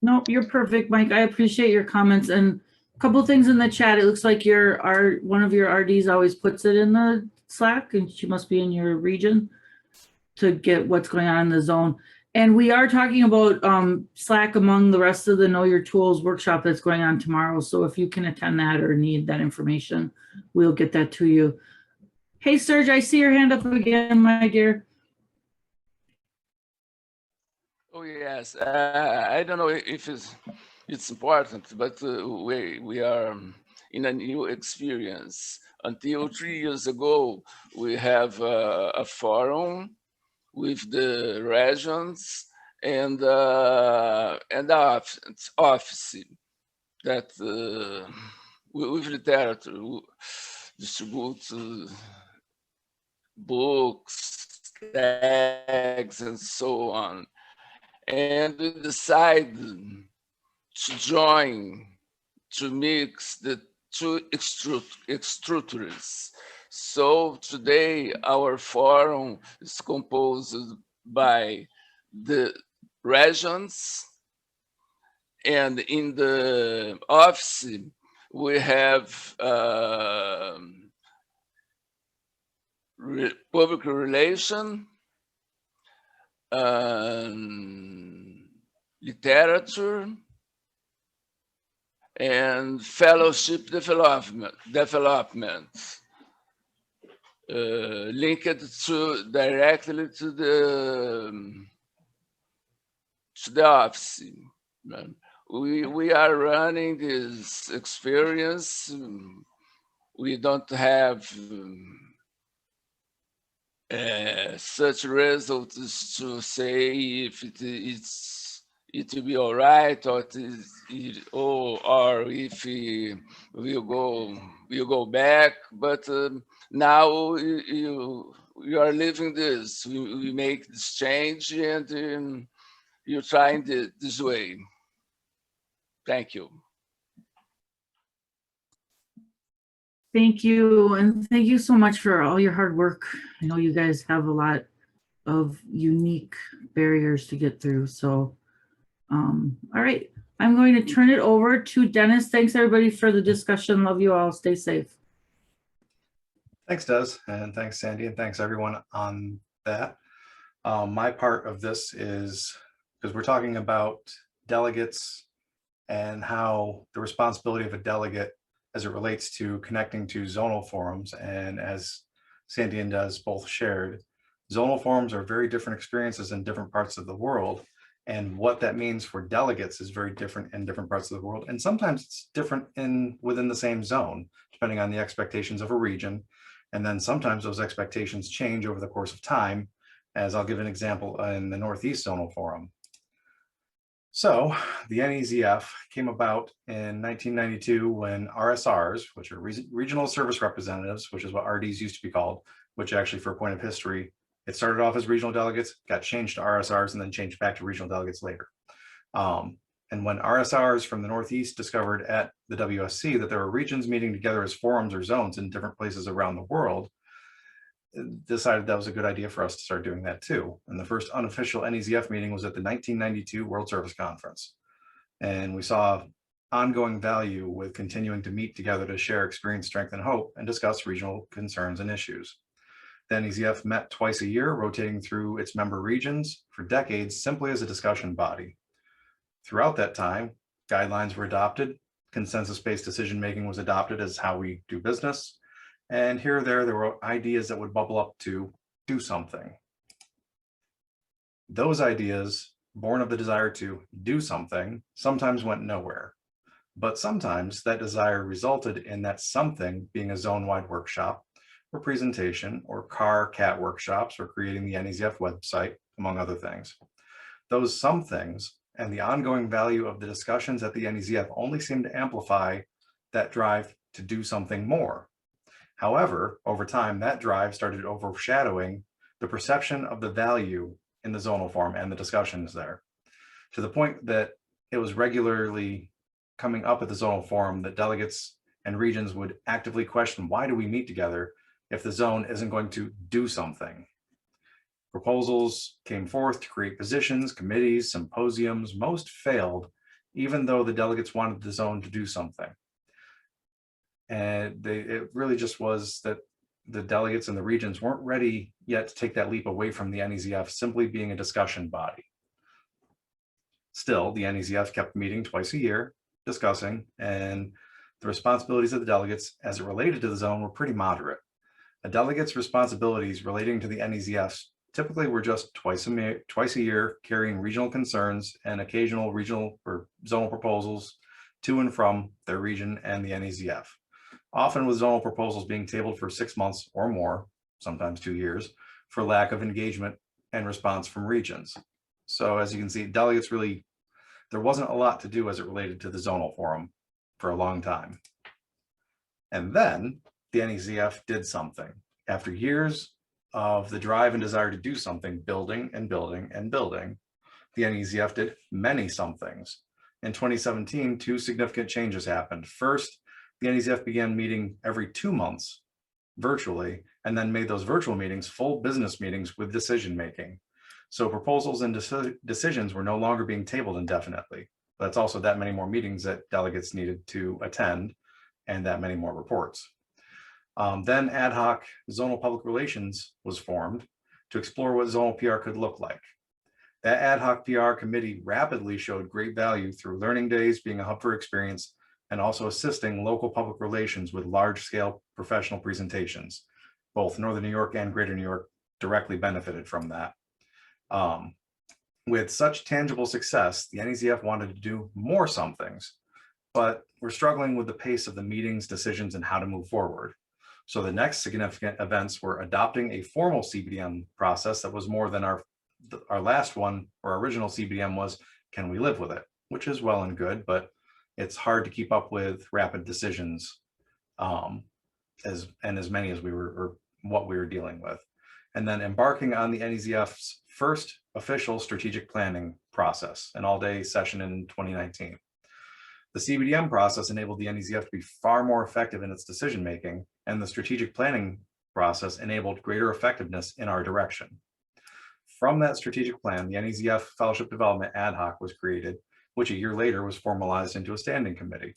Nope, you're perfect, Mike. I appreciate your comments. And a couple things in the chat. It looks like one of your RDs always puts it in the Slack, and she must be in your region to get what's going on in the zone. And we are talking about Slack among the rest of the Know Your Tools workshop that's going on tomorrow. So if you can attend that or need that information, we'll get that to you. Hey, Serge, I see your hand up again, my dear. Oh yes, I don't know if it's important, but we are in a new experience. Until 3 years ago, we have a forum with the regions and the office that with literature distribute books, tags, and so on. And we decided to join, to mix the two structures. So today our forum is composed by the regions, and in the office we have public relation, literature, and fellowship development linked directly to the office. We are running this experience. We don't have such results to say if it will be all right, or or if we'll go back. But now you are living this. We make this change, and you're trying this way. Thank you. Thank you. And thank you so much for all your hard work. I know you guys have a lot of unique barriers to get through. So, all right, I'm going to turn it over to Dennis. Thanks everybody for the discussion. Love you all. Stay safe. Thanks, Des, and thanks, Sandy, and thanks everyone on that. My part of this is because we're talking about delegates and how the responsibility of a delegate as it relates to connecting to zonal forums. And as Sandy and Des both shared, zonal forums are very different experiences in different parts of the world. And what that means for delegates is very different in different parts of the world. And sometimes it's different within the same zone, depending on the expectations of a region. And then sometimes those expectations change over the course of time, as I'll give an example in the Northeast Zonal Forum. So the NEZF came about in 1992 when RSRs, which are regional service representatives, which is what RDs used to be called, which actually, for a point of history, it started off as regional delegates, got changed to RSRs, and then changed back to regional delegates later. And when RSRs from the Northeast discovered at the WSC that there were regions meeting together as forums or zones in different places around the world, decided that was a good idea for us to start doing that too. And the first unofficial NEZF meeting was at the 1992 World Service Conference. And we saw ongoing value with continuing to meet together to share experience, strength, and hope and discuss regional concerns and issues. The NEZF met twice a year, rotating through its member regions for decades simply as a discussion body. Throughout that time, guidelines were adopted, consensus-based decision-making was adopted as how we do business, and here or there were ideas that would bubble up to do something. Those ideas, born of the desire to do something, sometimes went nowhere. But sometimes that desire resulted in that something being a zone-wide workshop or presentation or cat workshops or creating the NEZF website, among other things. Those some things and the ongoing value of the discussions at the NEZF only seem to amplify that drive to do something more. However, over time, that drive started overshadowing the perception of the value in the zonal forum and the discussions there, to the point that it was regularly coming up at the zonal forum that delegates and regions would actively question, why do we meet together if the zone isn't going to do something? Proposals came forth to create positions, committees, symposiums. Most failed, even though the delegates wanted the zone to do something. And it really just was that the delegates and the regions weren't ready yet to take that leap away from the NEZF simply being a discussion body. Still, the NEZF kept meeting twice a year, discussing, and the responsibilities of the delegates as it related to the zone were pretty moderate. A delegate's responsibilities relating to the NEZFs typically were just twice a year, carrying regional concerns and occasional regional or zonal proposals to and from their region and the NEZF. Often with zonal proposals being tabled for 6 months or more, sometimes 2 years, for lack of engagement and response from regions. So as you can see, delegates really, there wasn't a lot to do as it related to the zonal forum for a long time. And then the NEZF did something. After years of the drive and desire to do something, building and building and building, the NEZF did many somethings. In 2017, 2 significant changes happened. First, the NEZF began meeting every 2 months virtually, and then made those virtual meetings full business meetings with decision making. So proposals and decisions were no longer being tabled indefinitely. That's also that many more meetings that delegates needed to attend and that many more reports. Then ad hoc zonal public relations was formed to explore what zonal PR could look like. That ad hoc PR committee rapidly showed great value through learning days being a hub for experience and also assisting local public relations with large-scale professional presentations. Both Northern New York and Greater New York directly benefited from that. With such tangible success, the NEZF wanted to do more somethings, but we're struggling with the pace of the meetings, decisions, and how to move forward. So the next significant events were adopting a formal CBDM process that was more than our last one, or original CBDM was, can we live with it? Which is well and good, but it's hard to keep up with rapid decisions as many as we were, or what we were dealing with. And then embarking on the NEZF's first official strategic planning process, an all-day session in 2019. The CBDM process enabled the NEZF to be far more effective in its decision-making, and the strategic planning process enabled greater effectiveness in our direction. From that strategic plan, the NEZF Fellowship Development Ad Hoc was created, which a year later was formalized into a standing committee.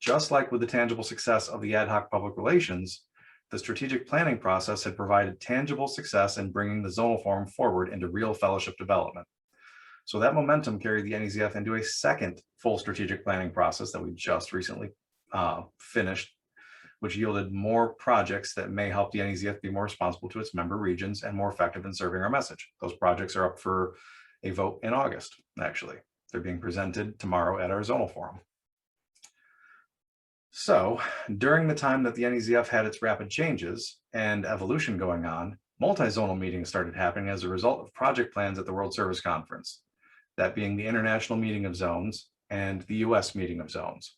Just like with the tangible success of the ad hoc public relations, the strategic planning process had provided tangible success in bringing the zonal forum forward into real fellowship development. So that momentum carried the NEZF into a second full strategic planning process that we just recently finished, which yielded more projects that may help the NEZF be more responsible to its member regions and more effective in serving our message. Those projects are up for a vote in August, actually. They're being presented tomorrow at our zonal forum. So during the time that the NEZF had its rapid changes and evolution going on, multi-zonal meetings started happening as a result of project plans at the World Service Conference, that being the International Meeting of Zones and the US Meeting of Zones.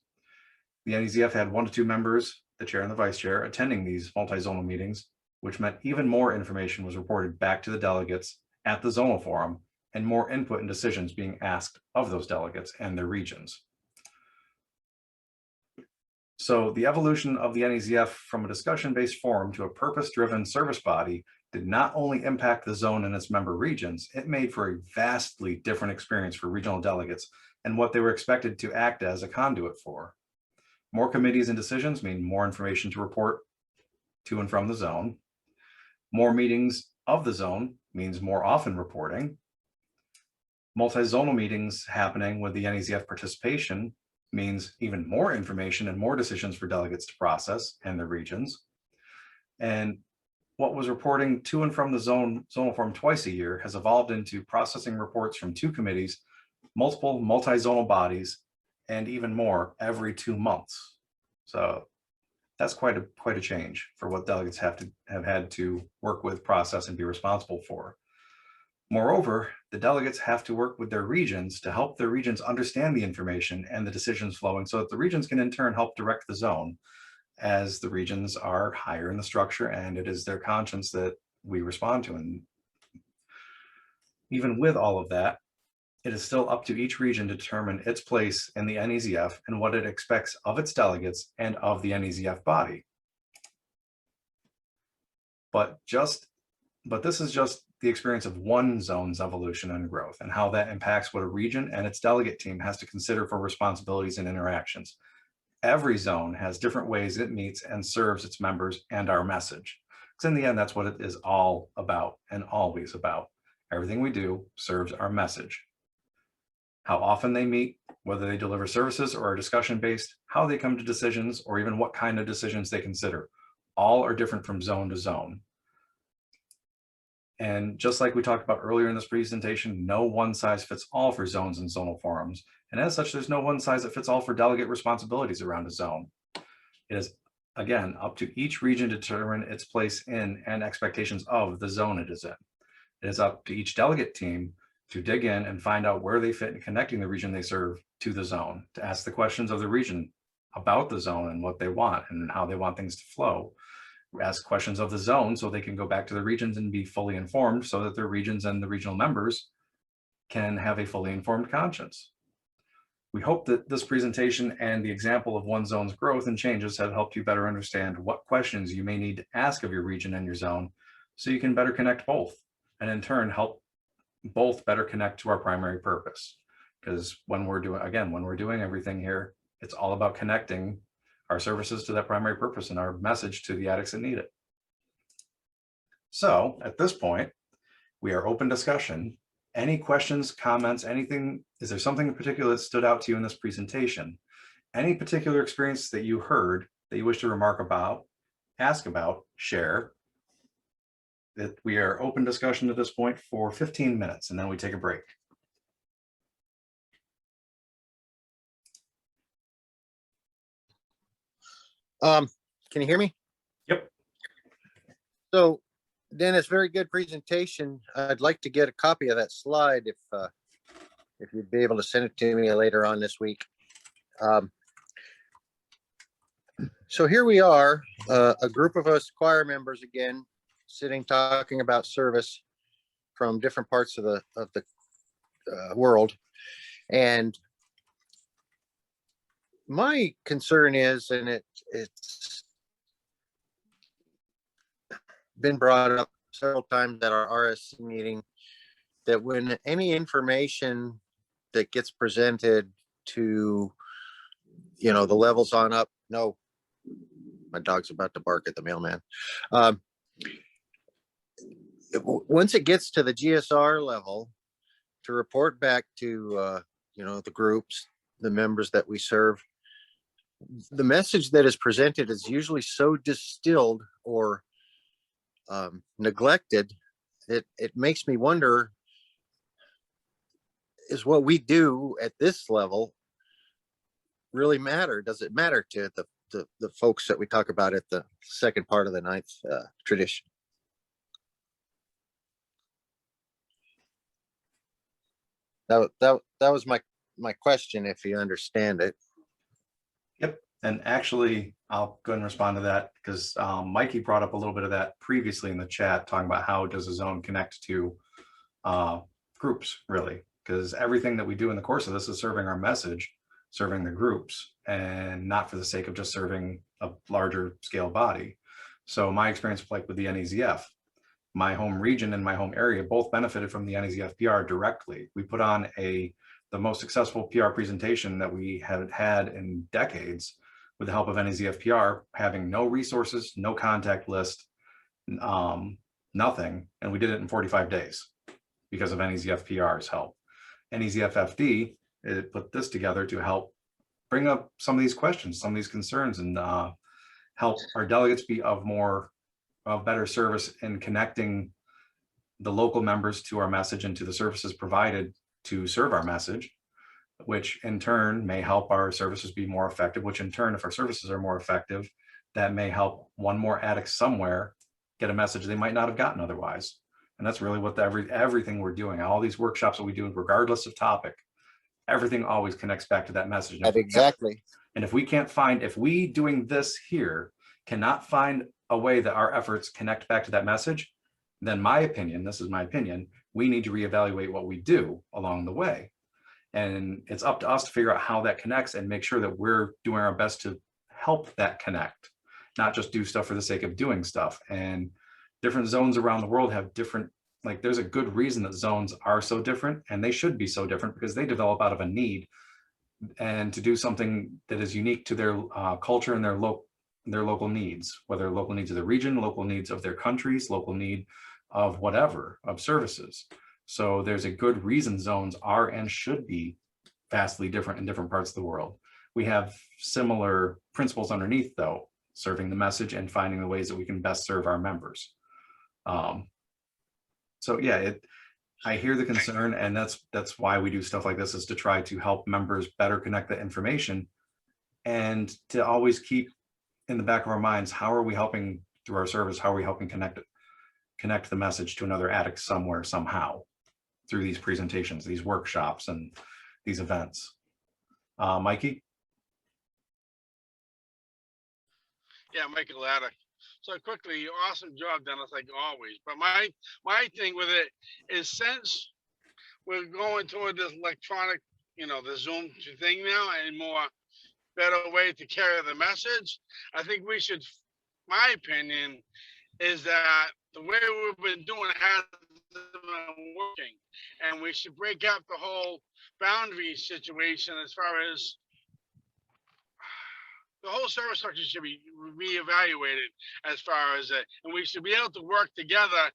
The NEZF had 1 to 2 members, the chair and the vice chair, attending these multi-zonal meetings, which meant even more information was reported back to the delegates at the zonal forum and more input and decisions being asked of those delegates and their regions. So the evolution of the NEZF from a discussion-based forum to a purpose-driven service body did not only impact the zone and its member regions, it made for a vastly different experience for regional delegates and what they were expected to act as a conduit for. More committees and decisions mean more information to report to and from the zone. More meetings of the zone means more often reporting. Multi-zonal meetings happening with the NEZF participation means even more information and more decisions for delegates to process and their regions. And what was reporting to and from the zonal forum twice a year has evolved into processing reports from 2 committees, multiple multi-zonal bodies, and even more every 2 months. So that's quite a change for what delegates have had to work with, process, and be responsible for. Moreover, the delegates have to work with their regions to help their regions understand the information and the decisions flowing so that the regions can in turn help direct the zone, as the regions are higher in the structure and it is their conscience that we respond to. And even with all of that, it is still up to each region to determine its place in the NEZF and what it expects of its delegates and of the NEZF body. But this is just the experience of one zone's evolution and growth, and how that impacts what a region and its delegate team has to consider for responsibilities and interactions. Every zone has different ways it meets and serves its members and our message. Because in the end, that's what it is all about and always about. Everything we do serves our message. How often they meet, whether they deliver services or are discussion-based, how they come to decisions, or even what kind of decisions they consider. All are different from zone to zone. And just like we talked about earlier in this presentation, no one size fits all for zones and zonal forums. And as such, there's no one size that fits all for delegate responsibilities around a zone. It is, again, up to each region to determine its place in and expectations of the zone it is in. It is up to each delegate team to dig in and find out where they fit in connecting the region they serve to the zone, to ask the questions of the region about the zone and what they want and how they want things to flow. Ask questions of the zone so they can go back to the regions and be fully informed so that their regions and the regional members can have a fully informed conscience. We hope that this presentation and the example of one zone's growth and changes have helped you better understand what questions you may need to ask of your region and your zone so you can better connect both, and in turn help both better connect to our primary purpose. Because when we're doing everything here, it's all about connecting our services to that primary purpose and our message to the addicts that need it. So at this point, we are open discussion. Any questions, comments, anything? Is there something in particular that stood out to you in this presentation? Any particular experience that you heard that you wish to remark about, ask about, share? That we are open discussion at this point for 15 minutes, and then we take a break. Can you hear me? Yep. So, Dennis, very good presentation. I'd like to get a copy of that slide if you'd be able to send it to me later on this week. So here we are, a group of us choir members again, sitting talking about service from different parts of the world, and my concern is, and it's been brought up several times at our RSC meeting, that when any information that gets presented to, the levels on up, no, my dog's about to bark at the mailman. Once it gets to the GSR level, to report back to, the groups, the members that we serve, the message that is presented is usually so distilled or neglected, it makes me wonder, is what we do at this level really matter? Does it matter to the folks that we talk about at the second part of the ninth tradition? That was my question, if you understand it. Yep. And actually, I'll go and respond to that because Mikey brought up a little bit of that previously in the chat, talking about how does a zone connect to groups, really, because everything that we do in the course of this is serving our message, serving the groups, and not for the sake of just serving a larger scale body. So my experience, like with the NEZF, my home region and my home area both benefited from the NEZF PR directly. We put on a the most successful PR presentation that we have had in decades with the help of NAZFPR, having no resources, no contact list, nothing. And we did it in 45 days because of NAZFPR's help. NAZFFD put this together to help bring up some of these questions, some of these concerns, and help our delegates be of better service in connecting the local members to our message and to the services provided to serve our message, which in turn may help our services be more effective, which in turn, if our services are more effective, that may help one more addict somewhere get a message they might not have gotten otherwise. And that's really what everything we're doing, all these workshops that we do, regardless of topic, everything always connects back to that message. Exactly. And if we doing this here cannot find a way that our efforts connect back to that message, then my opinion, this is my opinion, we need to reevaluate what we do along the way. And it's up to us to figure out how that connects and make sure that we're doing our best to help that connect, not just do stuff for the sake of doing stuff. And different zones around the world have different, like there's a good reason that zones are so different, and they should be so different because they develop out of a need and to do something that is unique to their culture and their local needs, whether local needs of the region, local needs of their countries, local need of whatever, of services. So there's a good reason zones are and should be vastly different in different parts of the world. We have similar principles underneath though, serving the message and finding the ways that we can best serve our members. So yeah, I hear the concern, and that's why we do stuff like this, is to try to help members better connect the information and to always keep in the back of our minds, how are we helping through our service? How are we helping connect the message to another addict somewhere, somehow, through these presentations, these workshops, and these events. Mikey? Yeah, Michael Addick. So quickly, awesome job, Dennis, like always. But my thing with it is, since we're going toward this electronic, the Zoom thing now, and more better way to carry the message, I think we should, my opinion is that the way we've been doing it hasn't been working, and we should break up the whole boundary situation as far as the whole service structure should be reevaluated as far as it, and we should be able to work together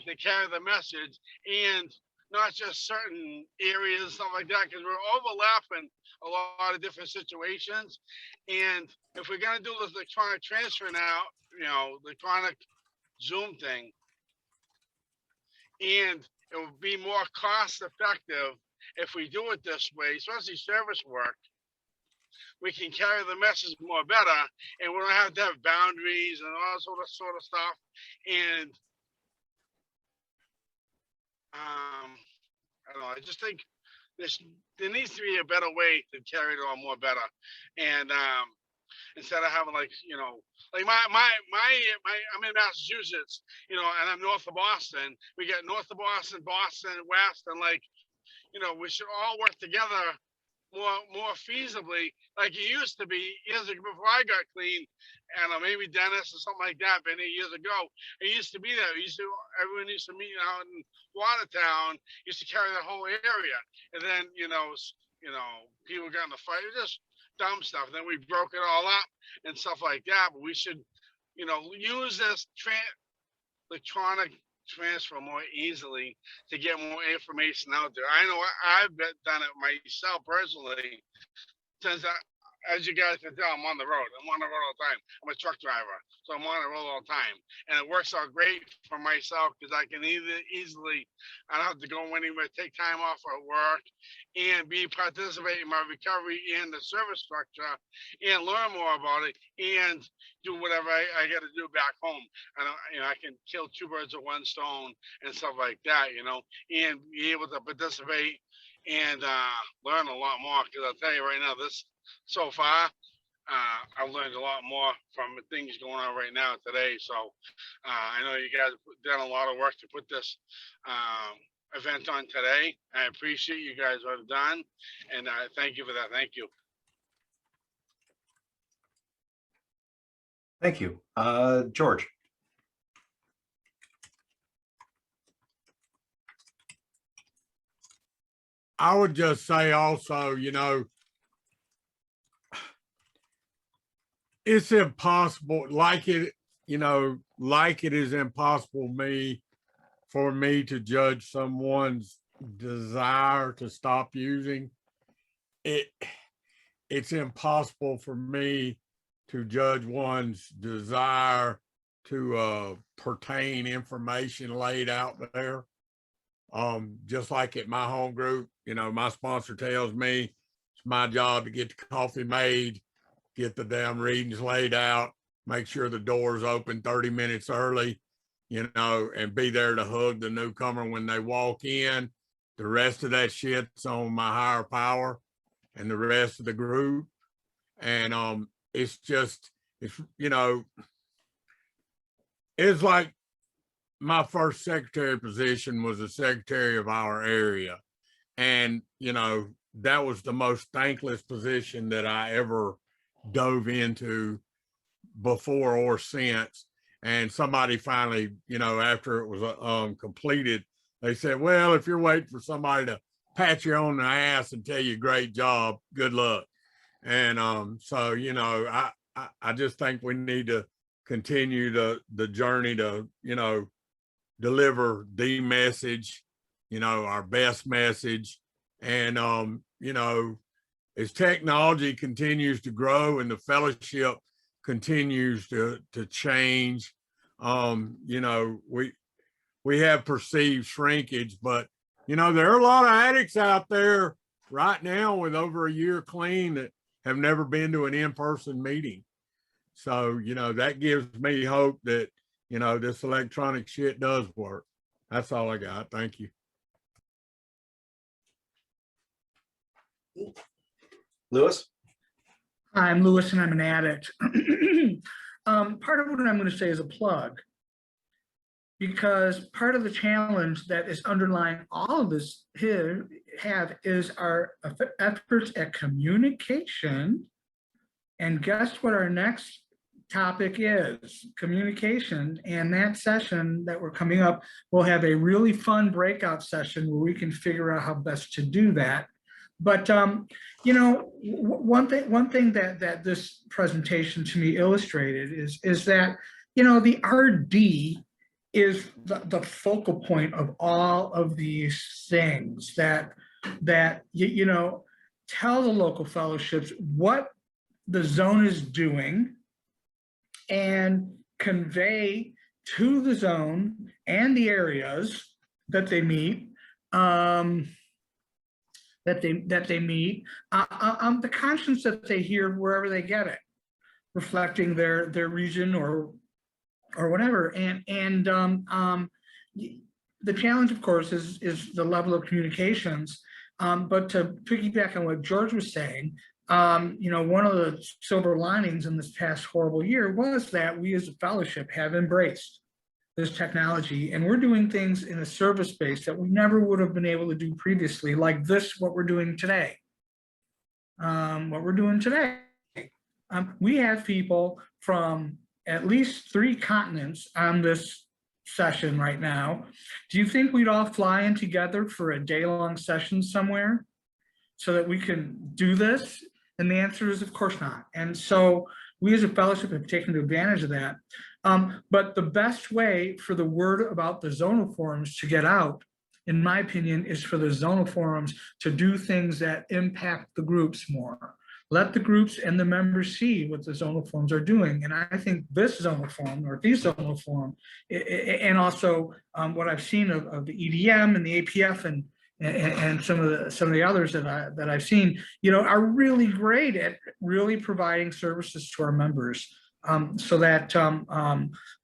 to carry the message, and not just certain areas, stuff like that, because we're overlapping a lot of different situations. And if we're gonna do this electronic transfer now, electronic Zoom thing, and it would be more cost effective if we do it this way, especially service work. We can carry the message more better, and we don't have to have boundaries and all sort of stuff. And I don't know. I just think there needs to be a better way to carry it on more better. And instead of having like I'm in Massachusetts, and I'm north of Boston. We got north of Boston, Boston, West, and we should all work together more feasibly, like it used to be years ago before I got clean. And maybe Dennis or something like that, many years ago, it used to be that everyone used to meet out in Watertown, used to carry the whole area, and then people got in the fight, just dumb stuff. And then we broke it all up and stuff like that. But we should use this electronic transfer more easily to get more information out there. I know I've done it myself personally, since as you guys can tell, I'm on the road. I'm on the road all the time. I'm a truck driver, so I'm on the road all the time. And it works out great for myself because I can easily, I don't have to go anywhere, take time off at work, and participate in my recovery and the service structure, and learn more about it, and do whatever I got to do back home. I can kill two birds with one stone and stuff like that, and be able to participate and learn a lot more. Because I'll tell you right now, so far, I've learned a lot more from the things going on right now today. So I know you guys have done a lot of work to put this event on today. I appreciate you guys what have done, and thank you for that. Thank you. Thank you. George. I would just say also, you know, it's impossible, like it, you know, like it is impossible for me to judge someone's desire to stop using it. It's impossible for me to judge one's desire to pertain information laid out there. Just like at my home group, you know, my sponsor tells me it's my job to get the coffee made, get the damn readings laid out, make sure the door's open 30 minutes early, you know, and be there to hug the newcomer when they walk in. The rest of that shit's on my higher power and the rest of the group. And it's just, it's, you know, it's like my first secretary position was the secretary of our area. And, you know, that was the most thankless position that I ever dove into before or since. And somebody finally, you know, after it was completed, they said, well, if you're waiting for somebody to pat you on the ass and tell you great job, good luck. And so, you know, I just think we need to continue the journey to, you know, deliver the message, you know, our best message. And, you know, as technology continues to grow and the fellowship continues to change, you know, we have perceived shrinkage, but, you know, there are a lot of addicts out there right now with over a year clean that have never been to an in-person meeting. So, you know, that gives me hope that, you know, this electronic shit does work. That's all I got. Thank you. Lewis? I'm Lewis and I'm an addict. Part of what I'm going to say is a plug, because part of the challenge that is underlying all of this here is our efforts at communication. And guess what our next topic is? Communication. And that session that we're coming up, we'll have a really fun breakout session where we can figure out how best to do that. But you know, one thing that this presentation to me illustrated is that, you know, the RD is the focal point of all of these things that you know, tell the local fellowships what the zone is doing and convey to the zone and the areas that they meet, the conscience that they hear wherever they get it, reflecting their region or whatever. And the challenge, of course, is the level of communications. But to piggyback on what George was saying, you know, one of the silver linings in this past horrible year was that we as a fellowship have embraced this technology, and we're doing things in a service space that we never would have been able to do previously, like this, what we're doing today. We have people from at least 3 continents on this session right now. Do you think we'd all fly in together for a day-long session somewhere so that we can do this? And the answer is, of course not. And so we as a fellowship have taken advantage of that. But the best way for the word about the zonal forums to get out, in my opinion, is for the zonal forums to do things that impact the groups more. Let the groups and the members see what the zonal forums are doing. And I think this zonal forum, or these zonal forum, and also what I've seen of the EDM and the APF and some of the others that I've seen, you know, are really great at really providing services to our members. So that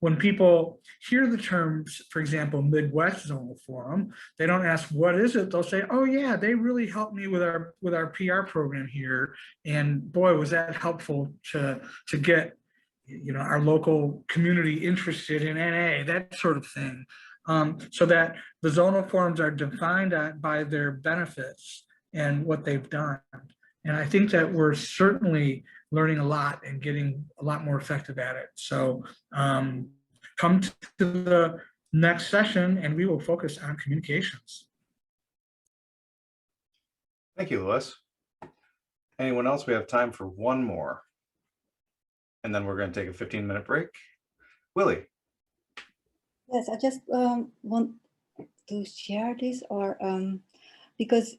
when people hear the terms, for example, Midwest Zonal Forum, they don't ask what is it. They'll say, "Oh yeah, they really helped me with our PR program here, and boy, was that helpful to get, you know, our local community interested in NA," that sort of thing. So that the zonal forums are defined by their benefits and what they've done. And I think that we're certainly learning a lot and getting a lot more effective at it. So come to the next session and we will focus on communications. Thank you, Louis. Anyone else? We have time for one more. And then we're going to take a 15-minute break. Willie. Yes, I just want to share this, or because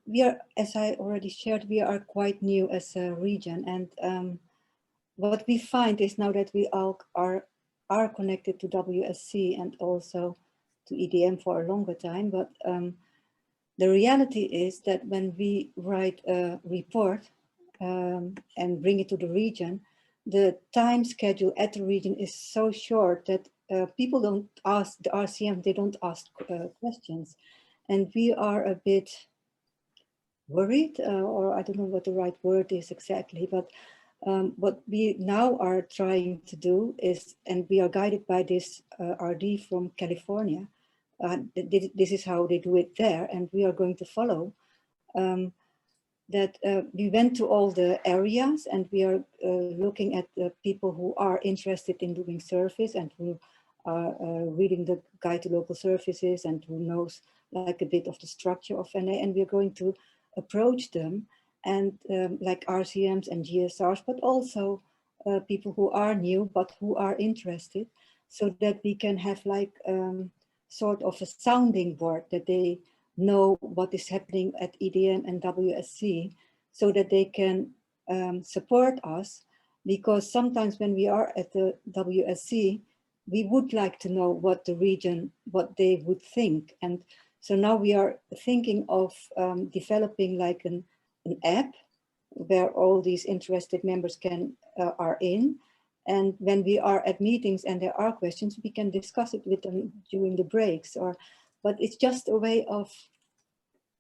we are, as I already shared, we are quite new as a region, and what we find is now that we all are connected to WSC and also to EDM for a longer time, but the reality is that when we write a report and bring it to the region, the time schedule at the region is so short that people don't ask, the RCM, they don't ask questions. And we are a bit worried, or I don't know what the right word is exactly, but what we now are trying to do is, and we are guided by this RD from California, this is how they do it there, and we are going to follow. That we went to all the areas, and we are looking at the people who are interested in doing service and who are reading the Guide to Local Services and who knows like a bit of the structure of NA, and we're going to approach them and like RCMs and GSRs, but also people who are new but who are interested, so that we can have like sort of a sounding board, that they know what is happening at EDM and WSC, so that they can support us. Because sometimes when we are at the WSC, we would like to know what the region, what they would think. And so now we are thinking of developing like an app where all these interested members can are in. And when we are at meetings and there are questions, we can discuss it with them during the breaks, or, but it's just a way of,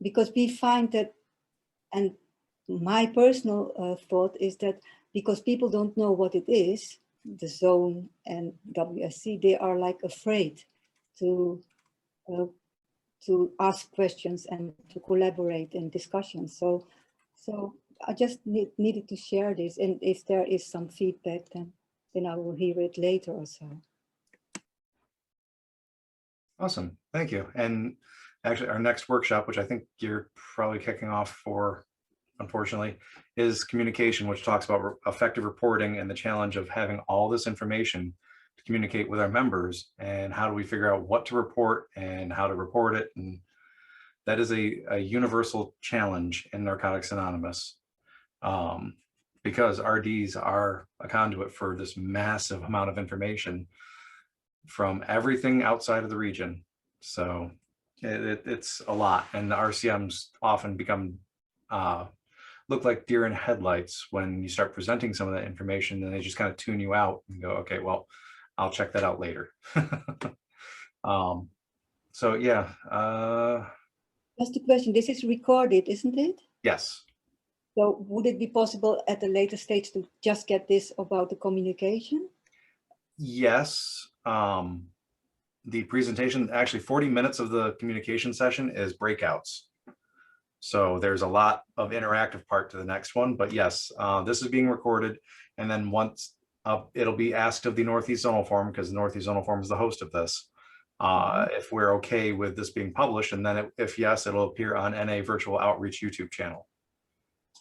because we find that, and my personal thought is that because people don't know what it is, the zone and WSC, they are like afraid to ask questions and to collaborate in discussions. So I just needed to share this, and if there is some feedback, then I will hear it later or so. Awesome, thank you. And actually our next workshop, which I think you're probably kicking off for, unfortunately, is communication, which talks about effective reporting and the challenge of having all this information to communicate with our members, and how do we figure out what to report and how to report it. And that is a universal challenge in Narcotics Anonymous, because RDs are a conduit for this massive amount of information from everything outside of the region. So it's a lot, and the RCMs often become look like deer in headlights when you start presenting some of that information, and they just kind of tune you out and go, okay, well, I'll check that out later. So yeah. Just a question, this is recorded, isn't it? Yes. So would it be possible at a later stage to just get this about the communication? Yes. The presentation, actually 40 minutes of the communication session is breakouts. So there's a lot of interactive part to the next one, but yes, this is being recorded. And then once it'll be asked of the Northeast Zonal Forum, because the Northeast Zonal Forum is the host of this, if we're okay with this being published. And then if yes, it'll appear on NA.Virtual.Outreach YouTube channel.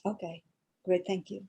Okay, great, thank you.